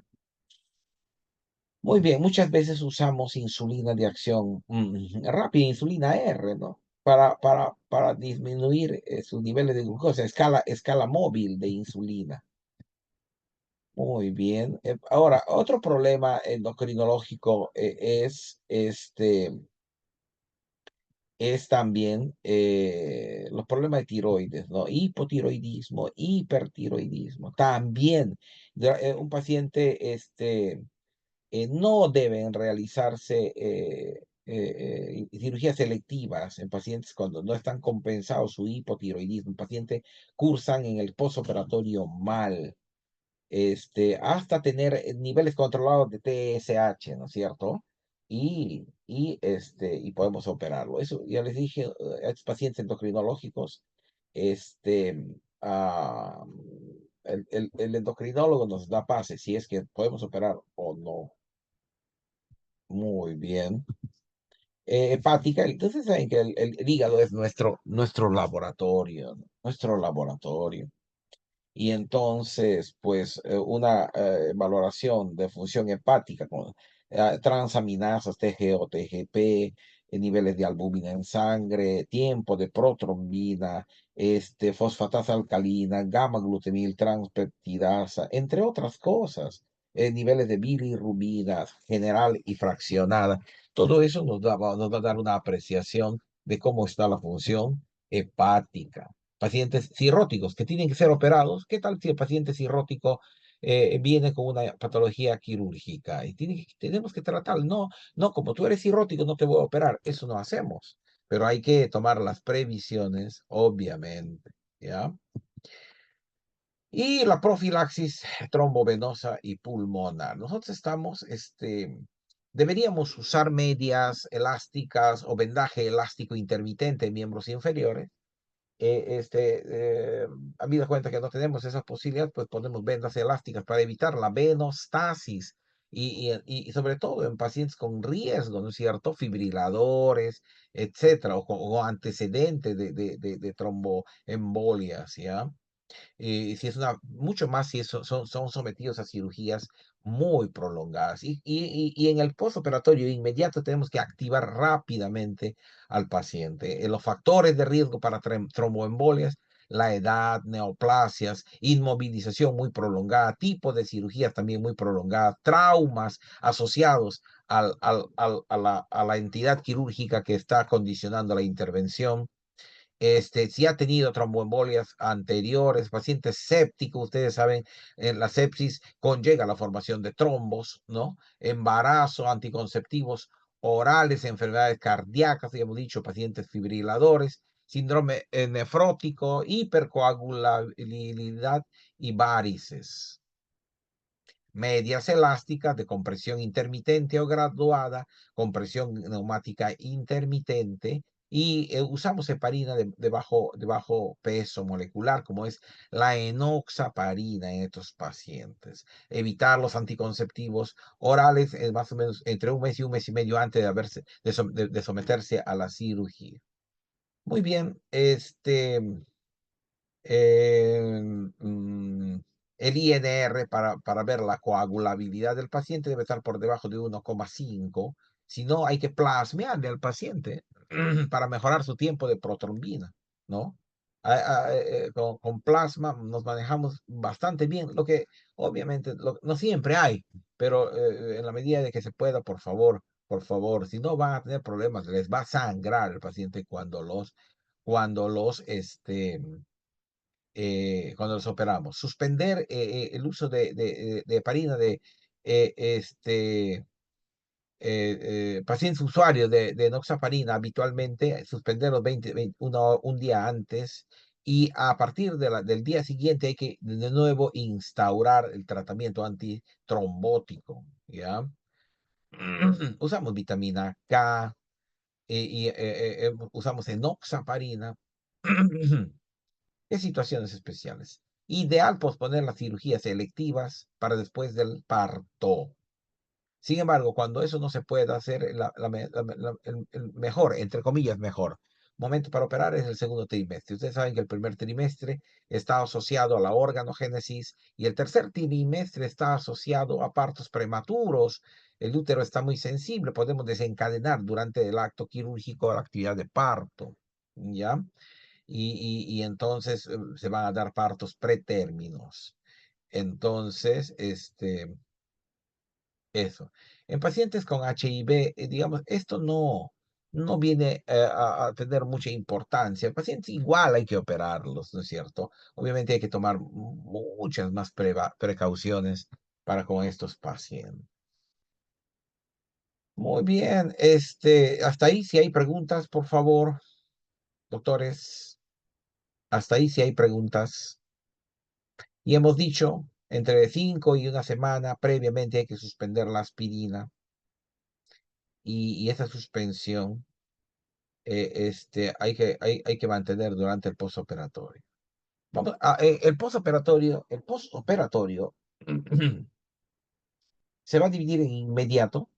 S2: Muy bien, muchas veces usamos insulina de acción rápida, insulina R, ¿no? Para disminuir sus niveles de glucosa, escala móvil de insulina. Muy bien. Ahora, otro problema endocrinológico es también los problemas de tiroides, ¿no? Hipotiroidismo, hipertiroidismo. También un paciente no deben realizarse cirugías selectivas en pacientes cuando no están compensados su hipotiroidismo. Pacientes cursan en el posoperatorio mal, hasta tener niveles controlados de TSH, ¿no es cierto? Y podemos operarlo. Eso ya les dije a estos pacientes endocrinológicos, este, ah, el endocrinólogo nos da pase si es que podemos operar o no. Muy bien. Hepática, entonces saben que el hígado es nuestro laboratorio, ¿no? Nuestro laboratorio. Y entonces, pues, una valoración de función hepática con transaminasas, TGO, TGP, niveles de albúmina en sangre, tiempo de protrombina, fosfatasa alcalina, gamma glutenil transpeptidasa, entre otras cosas, niveles de bilirrubina general y fraccionada. Todo eso nos va a dar una apreciación de cómo está la función hepática. Pacientes cirróticos que tienen que ser operados. ¿Qué tal si el paciente cirrótico viene con una patología quirúrgica y tenemos que tratarlo? No, no, como tú eres cirrótico, no te voy a operar. Eso no hacemos, pero hay que tomar las previsiones, obviamente, ¿ya? Y la profilaxis trombovenosa y pulmonar. Nosotros deberíamos usar medias elásticas o vendaje elástico intermitente en miembros inferiores. Habida cuenta que no tenemos esas posibilidades, pues ponemos vendas elásticas para evitar la venostasis y sobre todo en pacientes con riesgo, ¿no es cierto? Fibriladores, etcétera, o antecedentes de tromboembolias, ¿ya? Si es mucho más si son sometidos a cirugías muy prolongadas. Y en el postoperatorio inmediato tenemos que activar rápidamente al paciente. Los factores de riesgo para tromboembolias, la edad, neoplasias, inmovilización muy prolongada, tipo de cirugías también muy prolongadas, traumas asociados a la entidad quirúrgica que está condicionando la intervención. Si ha tenido tromboembolias anteriores, pacientes sépticos, ustedes saben, la sepsis conlleva la formación de trombos, ¿no? Embarazo, anticonceptivos orales, enfermedades cardíacas, ya hemos dicho, pacientes fibriladores, síndrome nefrótico, hipercoagulabilidad y varices. Medias elásticas de compresión intermitente o graduada, compresión neumática intermitente, y usamos heparina de bajo peso molecular, como es la enoxaparina en estos pacientes. Evitar los anticonceptivos orales más o menos entre un mes y medio antes de someterse a la cirugía. Muy bien, eh, mm, el INR para ver la coagulabilidad del paciente debe estar por debajo de 1,5. Si no, hay que plasmearle al paciente para mejorar su tiempo de protrombina, ¿no? Con plasma nos manejamos bastante bien, lo que obviamente no siempre hay, pero en la medida de que se pueda, por favor, si no van a tener problemas, les va a sangrar el paciente cuando los cuando los operamos. Suspender el uso de heparina de pacientes usuarios de enoxaparina habitualmente, suspenderlos un día antes, y a partir del día siguiente hay que de nuevo instaurar el tratamiento antitrombótico, ¿ya? Usamos vitamina K usamos enoxaparina. En situaciones especiales. Ideal posponer las cirugías electivas para después del parto. Sin embargo, cuando eso no se puede hacer, el mejor, entre comillas, mejor momento para operar es el segundo trimestre. Ustedes saben que el primer trimestre está asociado a la organogénesis y el tercer trimestre está asociado a partos prematuros. El útero está muy sensible, podemos desencadenar durante el acto quirúrgico la actividad de parto, ¿ya? Y entonces se van a dar partos pretérminos. Entonces, eso. En pacientes con HIV, digamos, esto no viene a tener mucha importancia. En pacientes igual hay que operarlos, ¿no es cierto? Obviamente hay que tomar muchas más precauciones para con estos pacientes. Muy bien, hasta ahí si hay preguntas, por favor, doctores. Hasta ahí si hay preguntas. Y hemos dicho, entre 5 y una semana previamente hay que suspender la aspirina y esa suspensión hay que mantener durante el postoperatorio. Vamos el postoperatorio se va a dividir en inmediato.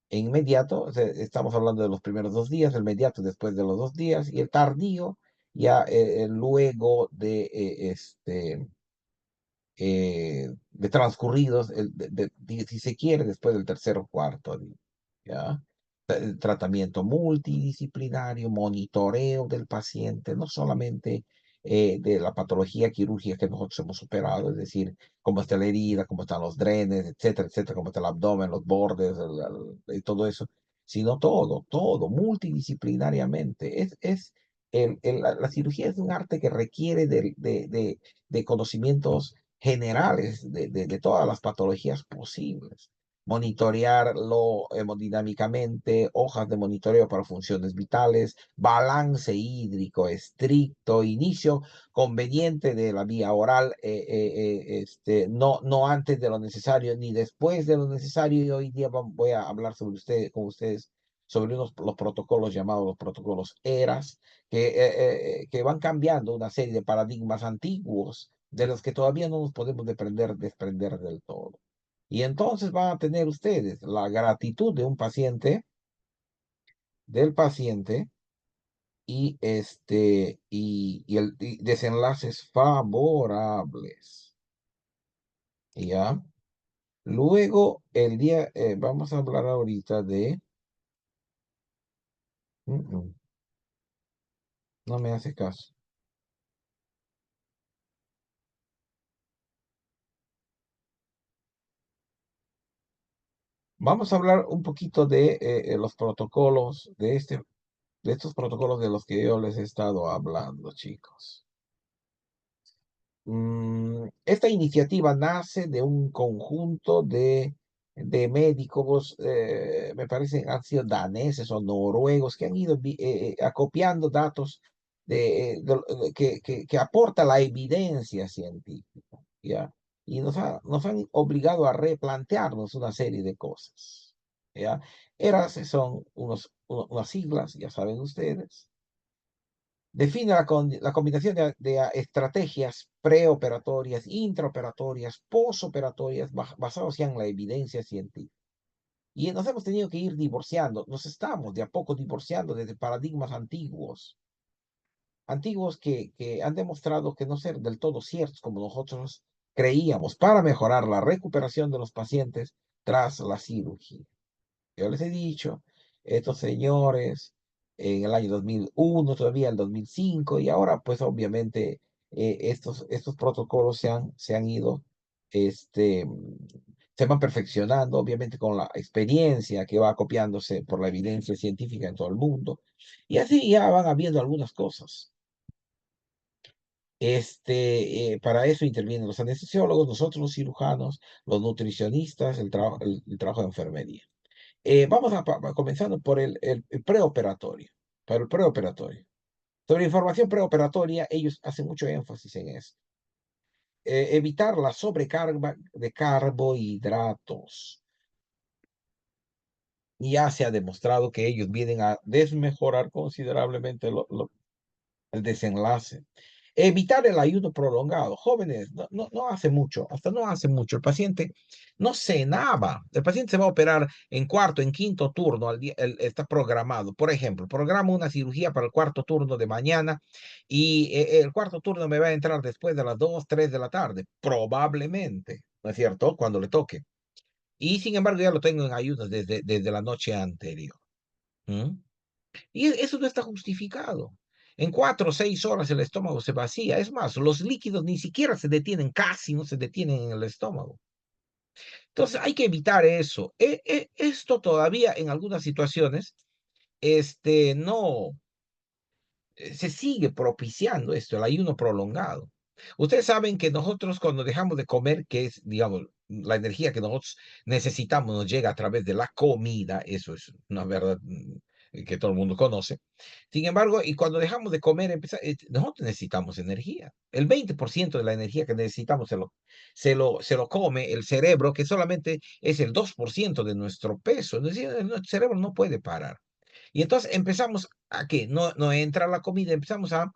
S2: En inmediato, o sea, estamos hablando de los primeros 2 días, el inmediato después de los 2 días y el tardío ya luego de transcurridos, si se quiere, después del tercer o cuarto día, ¿ya? El tratamiento multidisciplinario, monitoreo del paciente, no solamente de la patología quirúrgica que nosotros hemos operado, es decir, cómo está la herida, cómo están los drenes, etcétera, etcétera, cómo está el abdomen, los bordes, y todo eso, sino todo, multidisciplinariamente. La cirugía es un arte que requiere de conocimientos generales de todas las patologías posibles. Monitorearlo hemodinámicamente, hojas de monitoreo para funciones vitales, balance hídrico estricto, inicio conveniente de la vía oral, no antes de lo necesario ni después de lo necesario. Y hoy día voy a hablar con ustedes sobre los protocolos llamados los protocolos ERAS, que van cambiando una serie de paradigmas antiguos de los que todavía no nos podemos desprender del todo. Y entonces van a tener ustedes la gratitud de un paciente, del paciente, y desenlaces favorables. ¿Ya? Luego, vamos a hablar ahorita de... no me hace caso. Vamos a hablar un poquito de los protocolos, de estos protocolos de los que yo les he estado hablando, chicos. Esta iniciativa nace de un conjunto de médicos, me parece han sido daneses o noruegos, que han ido acopiando datos que aporta la evidencia científica, ¿ya? Y nos han obligado a replantearnos una serie de cosas, ¿ya? ERAS son unas siglas, ya saben ustedes. Define la combinación de estrategias preoperatorias, intraoperatorias, posoperatorias, basadas ya en la evidencia científica. Y nos hemos tenido que ir divorciando, nos estamos de a poco divorciando de paradigmas antiguos que han demostrado que no ser del todo ciertos como nosotros creíamos, para mejorar la recuperación de los pacientes tras la cirugía. Yo les he dicho, estos señores en el año 2001, todavía el 2005, y ahora pues obviamente estos protocolos se han ido, se van perfeccionando, obviamente con la experiencia que va copiándose por la evidencia científica en todo el mundo, y así ya van habiendo algunas cosas. Para eso intervienen los anestesiólogos, nosotros los cirujanos, los nutricionistas, el trabajo de enfermería. Vamos comenzando por el preoperatorio. Para el preoperatorio. Sobre información preoperatoria, ellos hacen mucho énfasis en esto. Evitar la sobrecarga de carbohidratos. Ya se ha demostrado que ellos vienen a desmejorar considerablemente el desenlace. Evitar el ayuno prolongado. Jóvenes, no hace mucho, hasta no hace mucho. El paciente no cenaba. El paciente se va a operar en cuarto, en quinto turno, al día, está programado. Por ejemplo, programa una cirugía para el cuarto turno de mañana y el cuarto turno me va a entrar después de las 2, 3 de la tarde, probablemente, ¿no es cierto? Cuando le toque. Y sin embargo ya lo tengo en ayunas desde la noche anterior. ¿Mm? Y eso no está justificado. En 4 o 6 horas el estómago se vacía. Es más, los líquidos ni siquiera se detienen, casi no se detienen en el estómago. Entonces hay que evitar eso. Esto todavía en algunas situaciones, no, se sigue propiciando esto, el ayuno prolongado. Ustedes saben que nosotros cuando dejamos de comer, que es, digamos, la energía que nosotros necesitamos nos llega a través de la comida, eso es una verdad que todo el mundo conoce. Sin embargo, y cuando dejamos de comer, nosotros necesitamos energía. El 20% de la energía que necesitamos se lo come el cerebro, que solamente es el 2% de nuestro peso. Es decir, nuestro cerebro no puede parar. Y entonces empezamos a que no entra la comida, empezamos a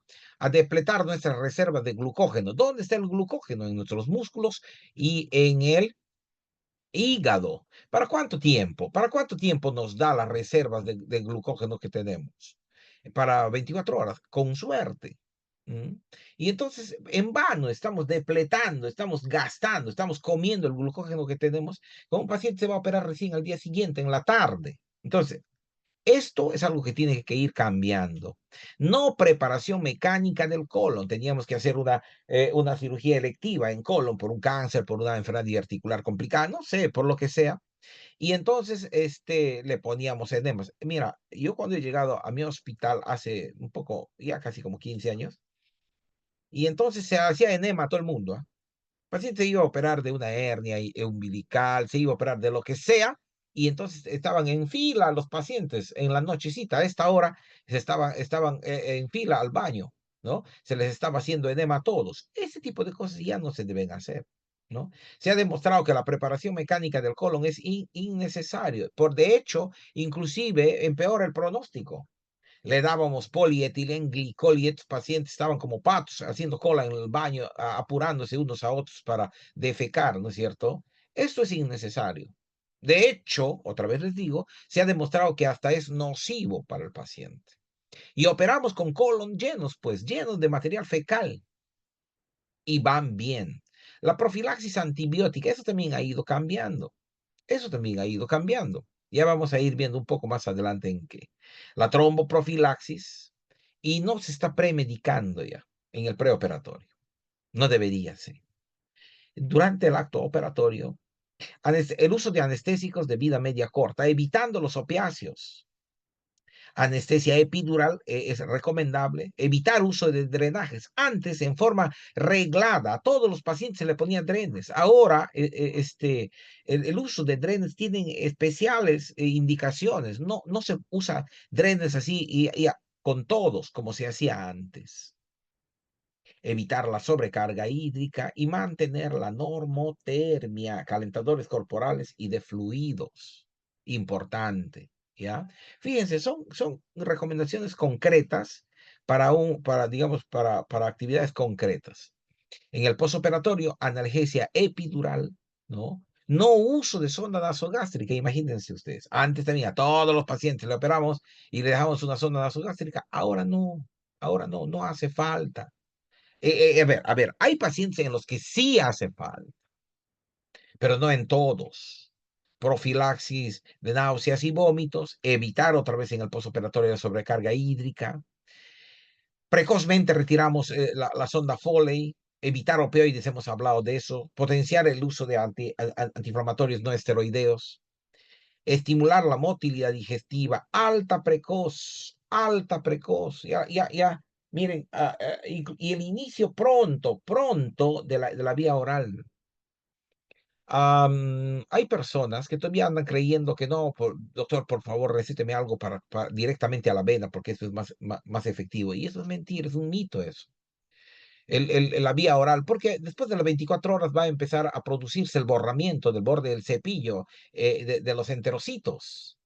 S2: depletar nuestras reservas de glucógeno. ¿Dónde está el glucógeno? En nuestros músculos y en el hígado. ¿Para cuánto tiempo? ¿Para cuánto tiempo nos da las reservas de glucógeno que tenemos? Para 24 horas, con suerte. ¿Mm? Y entonces, en vano, estamos depletando, estamos gastando, estamos comiendo el glucógeno que tenemos. Con un paciente se va a operar recién al día siguiente, en la tarde. Entonces, esto es algo que tiene que ir cambiando. No preparación mecánica del colon. Teníamos que hacer una cirugía electiva en colon por un cáncer, por una enfermedad articular complicada, no sé, por lo que sea. Y entonces le poníamos enemas. Mira, yo cuando he llegado a mi hospital hace un poco, ya casi como 15 años, y entonces se hacía enema a todo el mundo. ¿Ah? El paciente se iba a operar de una hernia umbilical, se iba a operar de lo que sea, y entonces estaban en fila los pacientes en la nochecita, a esta hora estaban en fila al baño, ¿no? Se les estaba haciendo edema a todos. Ese tipo de cosas ya no se deben hacer, ¿no? Se ha demostrado que la preparación mecánica del colon es innecesario. Por de hecho, inclusive empeora el pronóstico. Le dábamos polietilenglicol y estos pacientes estaban como patos haciendo cola en el baño, apurándose unos a otros para defecar, ¿no es cierto? Esto es innecesario. De hecho, otra vez les digo, se ha demostrado que hasta es nocivo para el paciente. Y operamos con colon llenos, pues llenos de material fecal y van bien. La profilaxis antibiótica, eso también ha ido cambiando. Eso también ha ido cambiando. Ya vamos a ir viendo un poco más adelante en qué. La tromboprofilaxis y no se está premedicando ya en el preoperatorio. No debería ser. Durante el acto operatorio, el uso de anestésicos de vida media corta, evitando los opiáceos. Anestesia epidural es recomendable. Evitar uso de drenajes. Antes, en forma reglada, a todos los pacientes se le ponían drenes. Ahora, el uso de drenes tienen especiales indicaciones. No se usa drenes así con todos como se hacía antes. Evitar la sobrecarga hídrica y mantener la normotermia, calentadores corporales y de fluidos. Importante, ¿ya? Fíjense, son recomendaciones concretas digamos, para actividades concretas. En el posoperatorio, analgesia epidural, ¿no? No uso de sonda nasogástrica, imagínense ustedes. Antes tenía a todos los pacientes, le operamos y le dejamos una sonda nasogástrica. Ahora no hace falta. A ver, hay pacientes en los que sí hace falta, pero no en todos. Profilaxis de náuseas y vómitos, evitar otra vez en el postoperatorio la sobrecarga hídrica. Precozmente retiramos la sonda Foley, evitar opioides, hemos hablado de eso, potenciar el uso de antiinflamatorios no esteroideos, estimular la motilidad digestiva, alta precoz, ya Miren, y el inicio pronto de la vía oral. Hay personas que todavía andan creyendo que no, doctor, por favor, recéteme algo directamente a la vena, porque eso es más efectivo. Y eso es mentira, es un mito eso. La vía oral, porque después de las 24 horas va a empezar a producirse el borramiento del borde del cepillo de los enterocitos.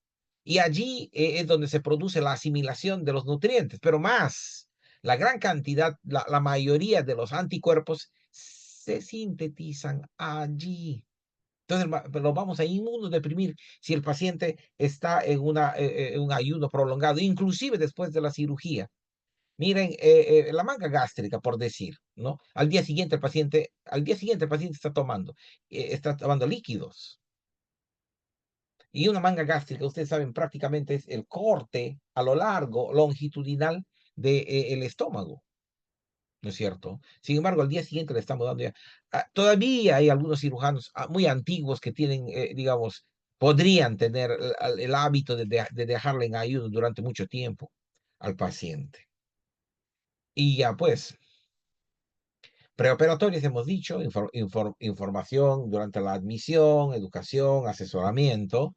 S2: Y allí es donde se produce la asimilación de los nutrientes, pero más, la gran cantidad, la mayoría de los anticuerpos se sintetizan allí. Entonces lo vamos a inmunodeprimir si el paciente está en un ayuno prolongado, inclusive después de la cirugía. Miren, la manga gástrica, por decir, ¿no? Al día siguiente el paciente está tomando líquidos. Y una manga gástrica, ustedes saben, prácticamente es el corte a lo largo, longitudinal del estómago, ¿no es cierto? Sin embargo, al día siguiente le estamos dando ya. Todavía hay algunos cirujanos muy antiguos que tienen, digamos, podrían tener el hábito de dejarle en ayuno durante mucho tiempo al paciente. Y ya pues, preoperatorios hemos dicho, información durante la admisión, educación, asesoramiento,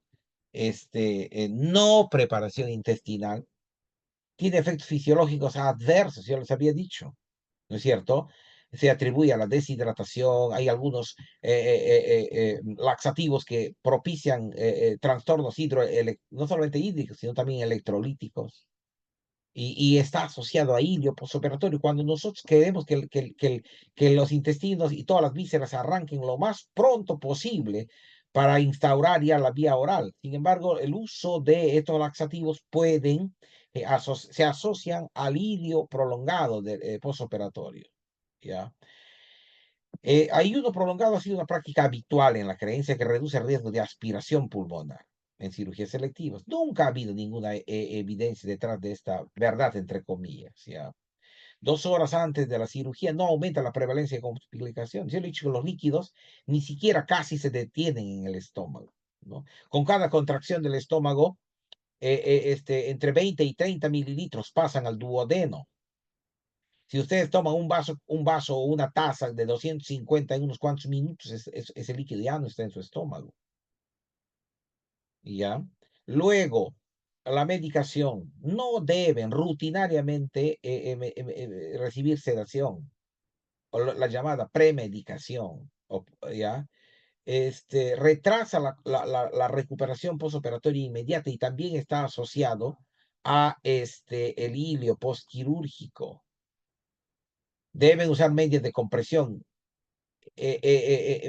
S2: no preparación intestinal, tiene efectos fisiológicos adversos, ya les había dicho, ¿no es cierto? Se atribuye a la deshidratación, hay algunos laxativos que propician trastornos no solamente hídricos, sino también electrolíticos. Y está asociado a ilio postoperatorio. Cuando nosotros queremos que los intestinos y todas las vísceras arranquen lo más pronto posible para instaurar ya la vía oral. Sin embargo, el uso de estos laxativos se asocian al ilio prolongado postoperatorio. ¿Ya? Ayuno prolongado ha sido una práctica habitual en la creencia que reduce el riesgo de aspiración pulmonar en cirugías selectivas. Nunca ha habido ninguna evidencia detrás de esta verdad, entre comillas. ¿Ya? 2 horas antes de la cirugía no aumenta la prevalencia de complicaciones. Yo le he dicho que los líquidos ni siquiera casi se detienen en el estómago, ¿no? Con cada contracción del estómago, entre 20 y 30 mililitros pasan al duodeno. Si ustedes toman un vaso o una taza de 250 en unos cuantos minutos, ese líquido ya no está en su estómago. ¿Ya? Luego, la medicación. No deben rutinariamente recibir sedación o la llamada premedicación. ¿Ya? Retrasa la recuperación postoperatoria inmediata y también está asociado a el hilio postquirúrgico. Deben usar medias de compresión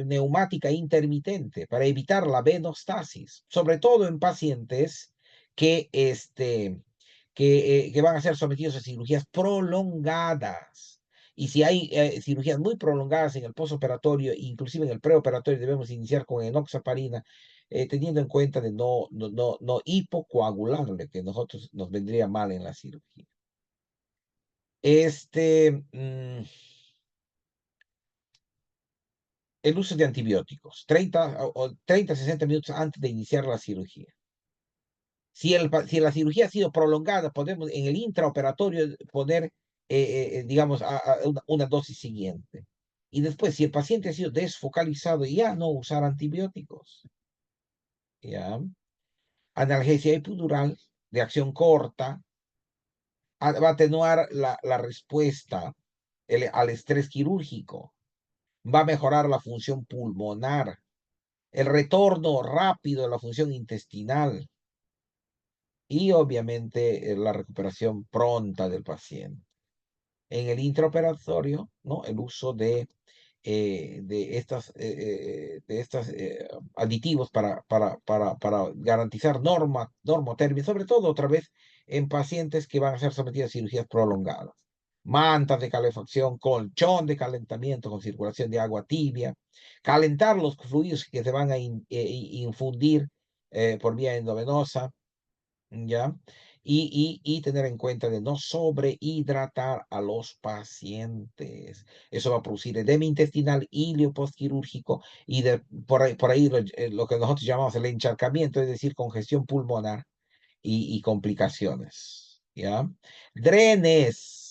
S2: neumática intermitente para evitar la venostasis, sobre todo en pacientes que, que van a ser sometidos a cirugías prolongadas. Y si hay cirugías muy prolongadas en el postoperatorio, inclusive en el preoperatorio, debemos iniciar con enoxaparina, teniendo en cuenta de no hipocoagularle, que nosotros nos vendría mal en la cirugía. El uso de antibióticos, 30 a 60 minutos antes de iniciar la cirugía. Si la cirugía ha sido prolongada, podemos en el intraoperatorio poner, digamos, una dosis siguiente. Y después, si el paciente ha sido desfocalizado, ya no usar antibióticos. ¿Ya? Analgesia epidural de acción corta va a atenuar la respuesta al estrés quirúrgico. Va a mejorar la función pulmonar, el retorno rápido de la función intestinal y obviamente la recuperación pronta del paciente. En el intraoperatorio, ¿no? El uso de estas aditivos para garantizar normotermia, sobre todo otra vez en pacientes que van a ser sometidos a cirugías prolongadas. Mantas de calefacción, colchón de calentamiento con circulación de agua tibia, calentar los fluidos que se van a infundir por vía endovenosa, ¿ya? Y tener en cuenta de no sobrehidratar a los pacientes. Eso va a producir edema intestinal, ilio postquirúrgico y por ahí lo que nosotros llamamos el encharcamiento, es decir, congestión pulmonar y complicaciones. ¿Ya? Drenes.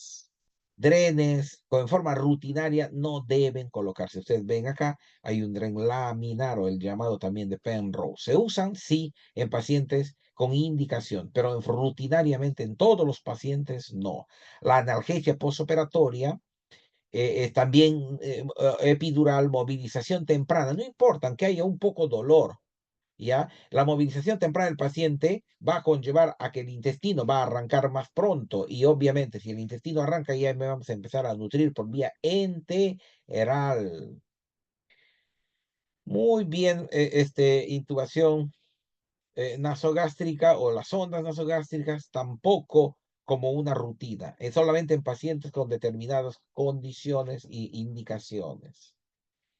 S2: drenes en forma rutinaria no deben colocarse. Ustedes ven acá, hay un dren laminar o el llamado también de Penrose. Se usan, sí, en pacientes con indicación, pero rutinariamente en todos los pacientes no. La analgesia postoperatoria también epidural, movilización temprana, no importa, aunque haya un poco dolor, ¿ya? La movilización temprana del paciente va a conllevar a que el intestino va a arrancar más pronto y obviamente si el intestino arranca ya me vamos a empezar a nutrir por vía enteral. Muy bien, intubación nasogástrica o las ondas nasogástricas tampoco como una rutina, es solamente en pacientes con determinadas condiciones e indicaciones.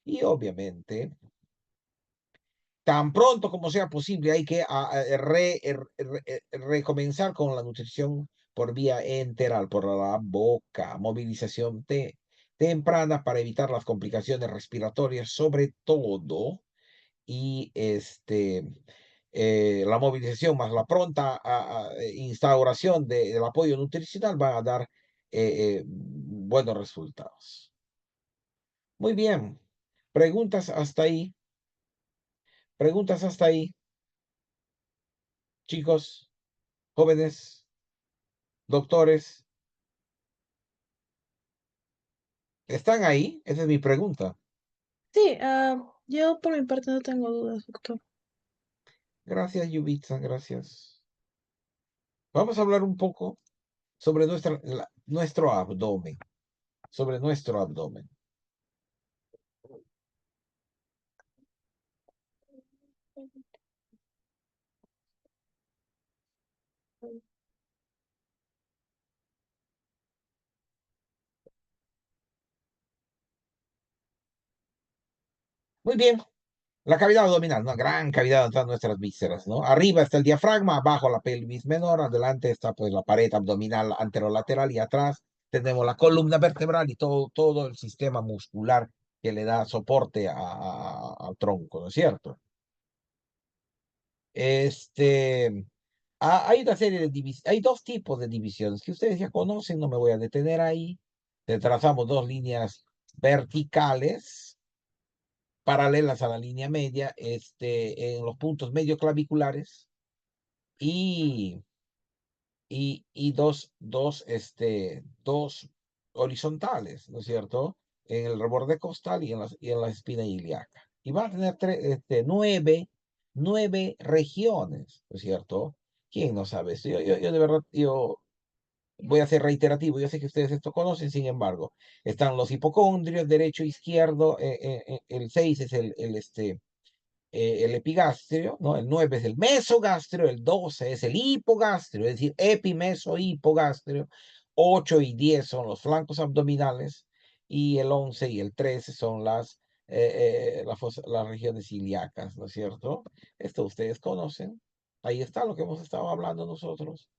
S2: Y obviamente tan pronto como sea posible, hay que recomenzar con la nutrición por vía enteral, por la boca, movilización temprana para evitar las complicaciones respiratorias, sobre todo, y la movilización más la pronta instauración del apoyo nutricional van a dar buenos resultados. Muy bien. Preguntas hasta ahí. Preguntas hasta ahí. Chicos, jóvenes, doctores, ¿están ahí? Esa es mi pregunta.
S3: Sí, yo por mi parte no tengo dudas, doctor.
S2: Gracias, Yubitsa, gracias. Vamos a hablar un poco sobre nuestro abdomen, sobre nuestro abdomen. Muy bien, la cavidad abdominal, una gran cavidad donde están nuestras vísceras, ¿no? Arriba está el diafragma, abajo la pelvis menor, adelante está pues la pared abdominal anterolateral y atrás tenemos la columna vertebral y todo el sistema muscular que le da soporte al tronco, ¿no es cierto? Hay una serie de divisiones, hay dos tipos de divisiones que ustedes ya conocen, no me voy a detener ahí. Trazamos dos líneas verticales paralelas a la línea media, en los puntos medio claviculares y, dos horizontales, ¿no es cierto? En el reborde costal y en la espina ilíaca. Y va a tener nueve regiones, ¿no es cierto? ¿Quién no sabe esto? Yo de verdad, yo voy a ser reiterativo, yo sé que ustedes esto conocen, sin embargo, están los hipocondrios, derecho, izquierdo, el 6 es el epigastrio, ¿no? El 9 es el mesogastrio, el 12 es el hipogastrio, es decir, epimeso-hipogastrio, 8 y 10 son los flancos abdominales, y el 11 y el 13 son las regiones ilíacas, ¿no es cierto? Esto ustedes conocen. Ahí está lo que hemos estado hablando nosotros.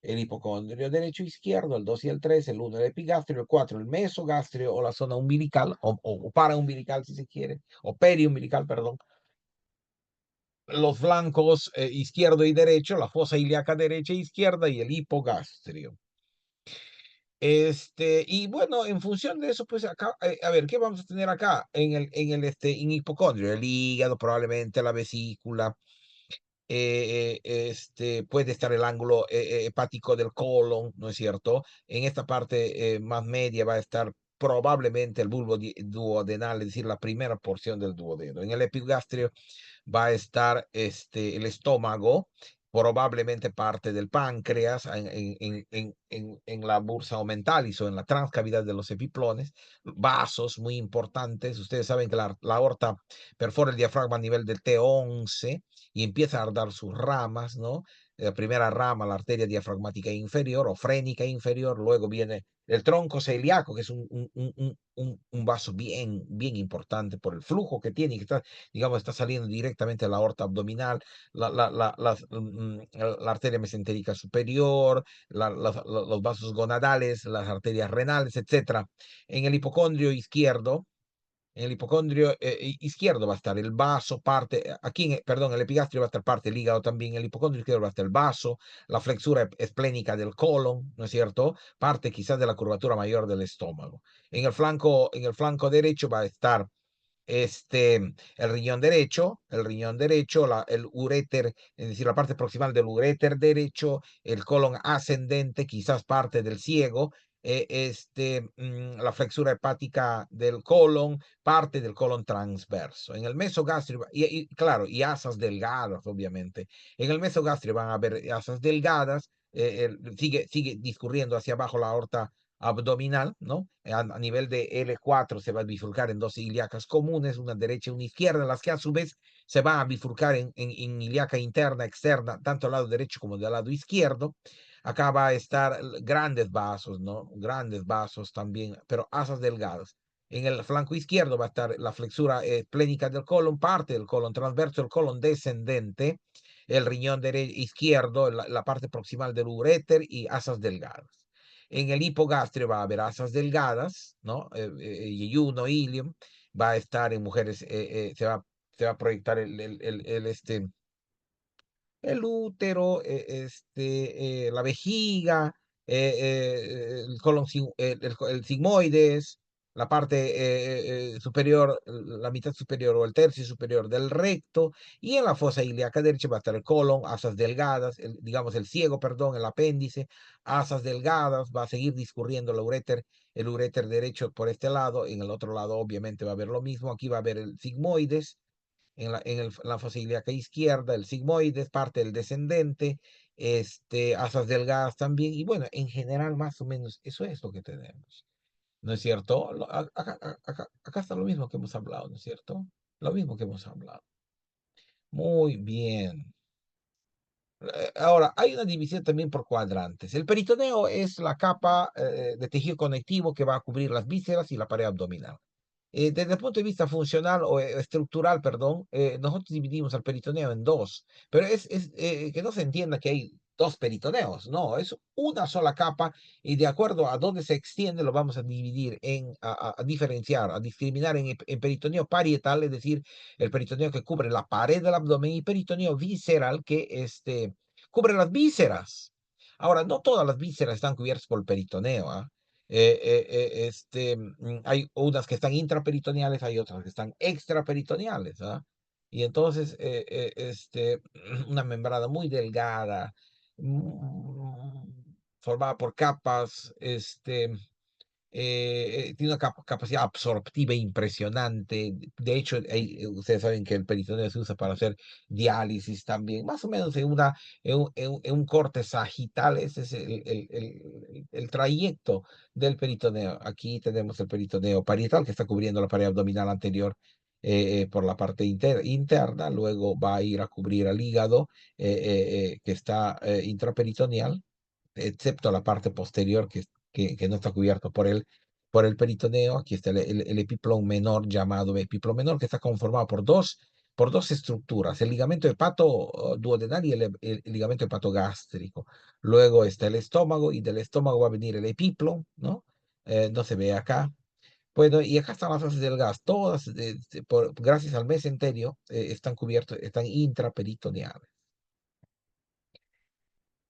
S2: El hipocondrio derecho e izquierdo, el 2 y el 3, el 1 el epigastrio, el 4 el mesogastrio o la zona umbilical, o paraumbilical si se quiere, o periumbilical, perdón, los flancos izquierdo y derecho, la fosa ilíaca derecha e izquierda y el hipogastrio. Y bueno, en función de eso, pues acá, a ver, ¿qué vamos a tener acá? En hipocondrio, el hígado, probablemente la vesícula, puede estar el ángulo hepático del colon, ¿no es cierto? En esta parte más media va a estar probablemente el bulbo duodenal, es decir, la primera porción del duodeno. En el epigastrio va a estar el estómago, probablemente parte del páncreas en la bursa omentalis o en la transcavidad de los epiplones, vasos muy importantes. Ustedes saben que la aorta perfora el diafragma a nivel del T11 y empieza a dar sus ramas, ¿no? La primera rama, la arteria diafragmática inferior o frénica inferior, luego viene el tronco celíaco, que es un vaso bien importante por el flujo que tiene y que está, digamos, está saliendo directamente a la aorta abdominal, la arteria mesentérica superior, los vasos gonadales, las arterias renales, etc. En el hipocondrio izquierdo, En el hipocondrio izquierdo va a estar el vaso, perdón, el epigastrio va a estar parte del hígado también. El hipocondrio izquierdo va a estar el vaso, la flexura esplénica del colon, ¿no es cierto? Parte quizás de la curvatura mayor del estómago. En el flanco derecho va a estar el riñón derecho, el uréter, es decir, la parte proximal del uréter derecho, el colon ascendente, quizás parte del ciego, la flexura hepática del colon, parte del colon transverso. En el mesogástrico, claro, y asas delgadas, obviamente. En el mesogástrico van a haber asas delgadas, sigue discurriendo hacia abajo la aorta abdominal, ¿no? A nivel de L4 se va a bifurcar en dos ilíacas comunes, una derecha y una izquierda, las que a su vez se van a bifurcar en ilíaca interna, externa, tanto al lado derecho como del lado izquierdo. Acá va a estar grandes vasos, ¿no? Grandes vasos también, pero asas delgadas. En el flanco izquierdo va a estar la flexura esplénica del colon, parte del colon transverso, el colon descendente, el riñón izquierdo, la parte proximal del uréter y asas delgadas. En el hipogastrio va a haber asas delgadas, ¿no? Yeyuno, ilium. Va a estar en mujeres, se va a proyectar el útero, la vejiga, el colon, el sigmoides, la parte superior, la mitad superior o el tercio superior del recto, y en la fosa ilíaca derecha va a estar el colon, asas delgadas, digamos el ciego, perdón, el apéndice, asas delgadas, va a seguir discurriendo el uréter derecho por este lado, en el otro lado obviamente va a haber lo mismo, aquí va a haber el sigmoides, la fosa ilíaca izquierda, el sigmoides, parte del descendente, asas delgadas también, y bueno, en general más o menos eso es lo que tenemos, ¿no es cierto? Acá está lo mismo que hemos hablado, ¿no es cierto? Lo mismo que hemos hablado. Muy bien. Ahora, hay una división también por cuadrantes. El peritoneo es la capa de tejido conectivo que va a cubrir las vísceras y la pared abdominal. Desde el punto de vista funcional o estructural, perdón, nosotros dividimos el peritoneo en dos, pero que no se entienda que hay dos peritoneos, no, es una sola capa y de acuerdo a dónde se extiende lo vamos a dividir a diferenciar, a discriminar en peritoneo parietal, es decir, el peritoneo que cubre la pared del abdomen y peritoneo visceral que cubre las vísceras. Ahora, no todas las vísceras están cubiertas por el peritoneo, ¿ah? Hay unas que están intraperitoneales, hay otras que están extraperitoneales, ¿ah? Y entonces, una membrana muy delgada, formada por capas, tiene una capacidad absorptiva impresionante. De hecho, ustedes saben que el peritoneo se usa para hacer diálisis también, más o menos en un corte sagital. Ese es el trayecto del peritoneo. Aquí tenemos el peritoneo parietal que está cubriendo la pared abdominal anterior por la parte interna, luego va a ir a cubrir al hígado que está intraperitoneal, excepto la parte posterior que no está cubierto por el peritoneo. Aquí está el epiplón menor, llamado epiplón menor, que está conformado por dos estructuras, el ligamento hepatoduodenal y el ligamento hepatogástrico. Luego está el estómago y del estómago va a venir el epiplón, ¿no? No se ve acá. Bueno, y acá están las fases del gas, todas, gracias al mesenterio, están cubiertos, están intraperitoneales.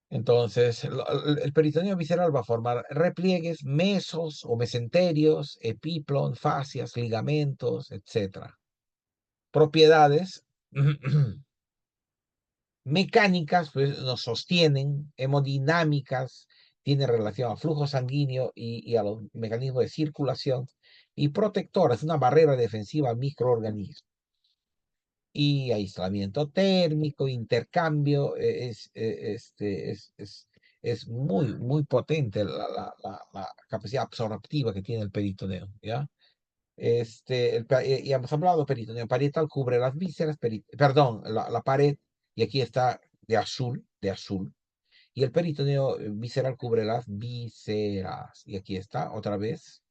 S2: Entonces, el peritoneo visceral va a formar repliegues, mesos o mesenterios, epiplon, fascias, ligamentos, etc. Propiedades mecánicas, pues nos sostienen, hemodinámicas, tiene relación al flujo sanguíneo y a los mecanismos de circulación, y protectoras, una barrera defensiva a microorganismos. Y aislamiento térmico, intercambio, es muy, muy potente la capacidad absorptiva que tiene el peritoneo, ¿ya? Y hemos hablado, peritoneo parietal cubre las vísceras, perdón, la pared, y aquí está de azul, y el peritoneo visceral cubre las vísceras, y aquí está otra vez.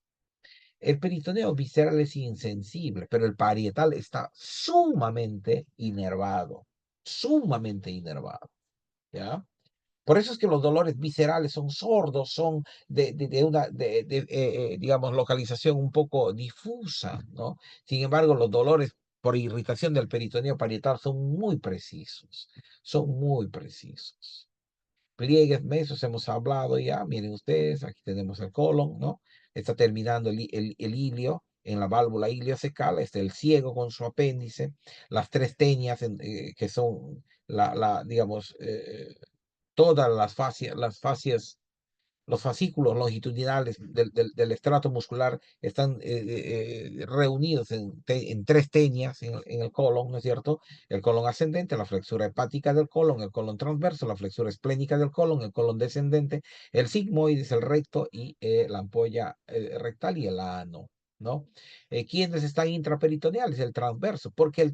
S2: El peritoneo visceral es insensible, pero el parietal está sumamente inervado, ¿ya? Por eso es que los dolores viscerales son sordos, son de una, digamos, localización un poco difusa, ¿no? Sin embargo, los dolores por irritación del peritoneo parietal son muy precisos, son muy precisos. Pliegues mesos hemos hablado ya, miren ustedes, aquí tenemos el colon, ¿no? Está terminando el ilio en la válvula iliocecal, está el ciego con su apéndice, las tres tenias que son digamos, todas las fascias, los fascículos longitudinales del estrato muscular están reunidos en tres tenias en el colon, ¿no es cierto? El colon ascendente, la flexura hepática del colon, el colon transverso, la flexura esplénica del colon, el colon descendente, el sigmoides, el recto y la ampolla rectal y el ano, ¿no? ¿Quiénes están intraperitoneales? El transverso, porque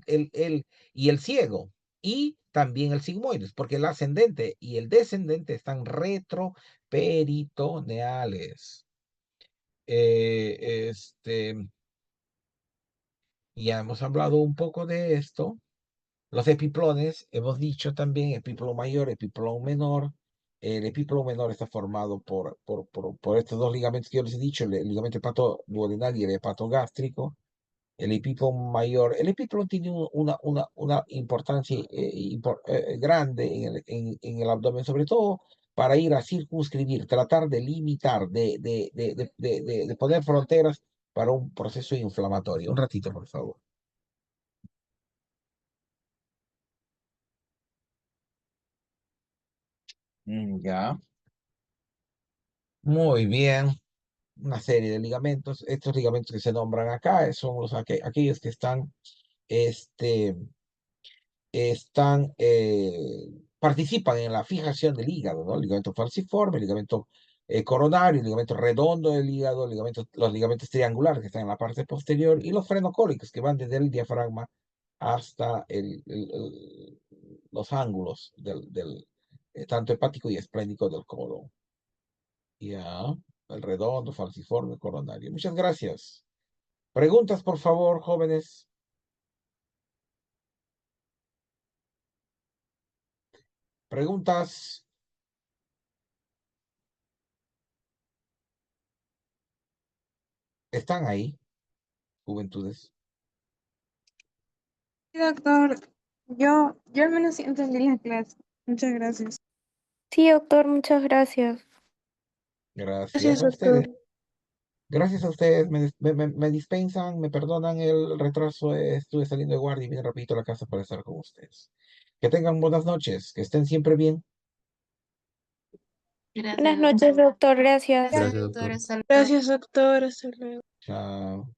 S2: y el ciego, y también el sigmoides, porque el ascendente y el descendente están retroperitoneales. Ya hemos hablado un poco de esto. Los epiplones, hemos dicho también epíplono mayor, epíplono menor. El epíplono menor está formado por estos dos ligamentos que yo les he dicho, el ligamento hepatoduodenal y el hepatogástrico. El epíplono mayor, el epíplono tiene una importancia grande en el abdomen, sobre todo para ir a circunscribir, tratar de limitar, de poner fronteras para un proceso inflamatorio. Un ratito, por favor. Ya. Muy bien. Una serie de ligamentos. Estos ligamentos que se nombran acá son aquellos que están participan en la fijación del hígado, ¿no? El ligamento falciforme, el ligamento coronario, el ligamento redondo del hígado, los ligamentos triangulares que están en la parte posterior y los frenocólicos que van desde el diafragma hasta los ángulos tanto hepático y esplénico del colon. Ya, el redondo, falciforme, coronario. Muchas gracias. Preguntas, por favor, jóvenes. Preguntas. Están ahí, juventudes.
S4: Sí, doctor, yo al menos sí entendí la clase. Muchas gracias.
S5: Sí, doctor, muchas gracias.
S2: Gracias
S3: Gracias,
S2: a ustedes.
S3: doctor.
S2: Gracias a ustedes. Me dispensan, me perdonan el retraso. Estuve saliendo de guardia y vine rapidito a la casa para estar con ustedes. Que tengan buenas noches, que estén siempre bien.
S5: Buenas noches, doctor, gracias.
S4: Gracias, doctor.
S3: Gracias, doctor. Hasta luego.
S2: Chao.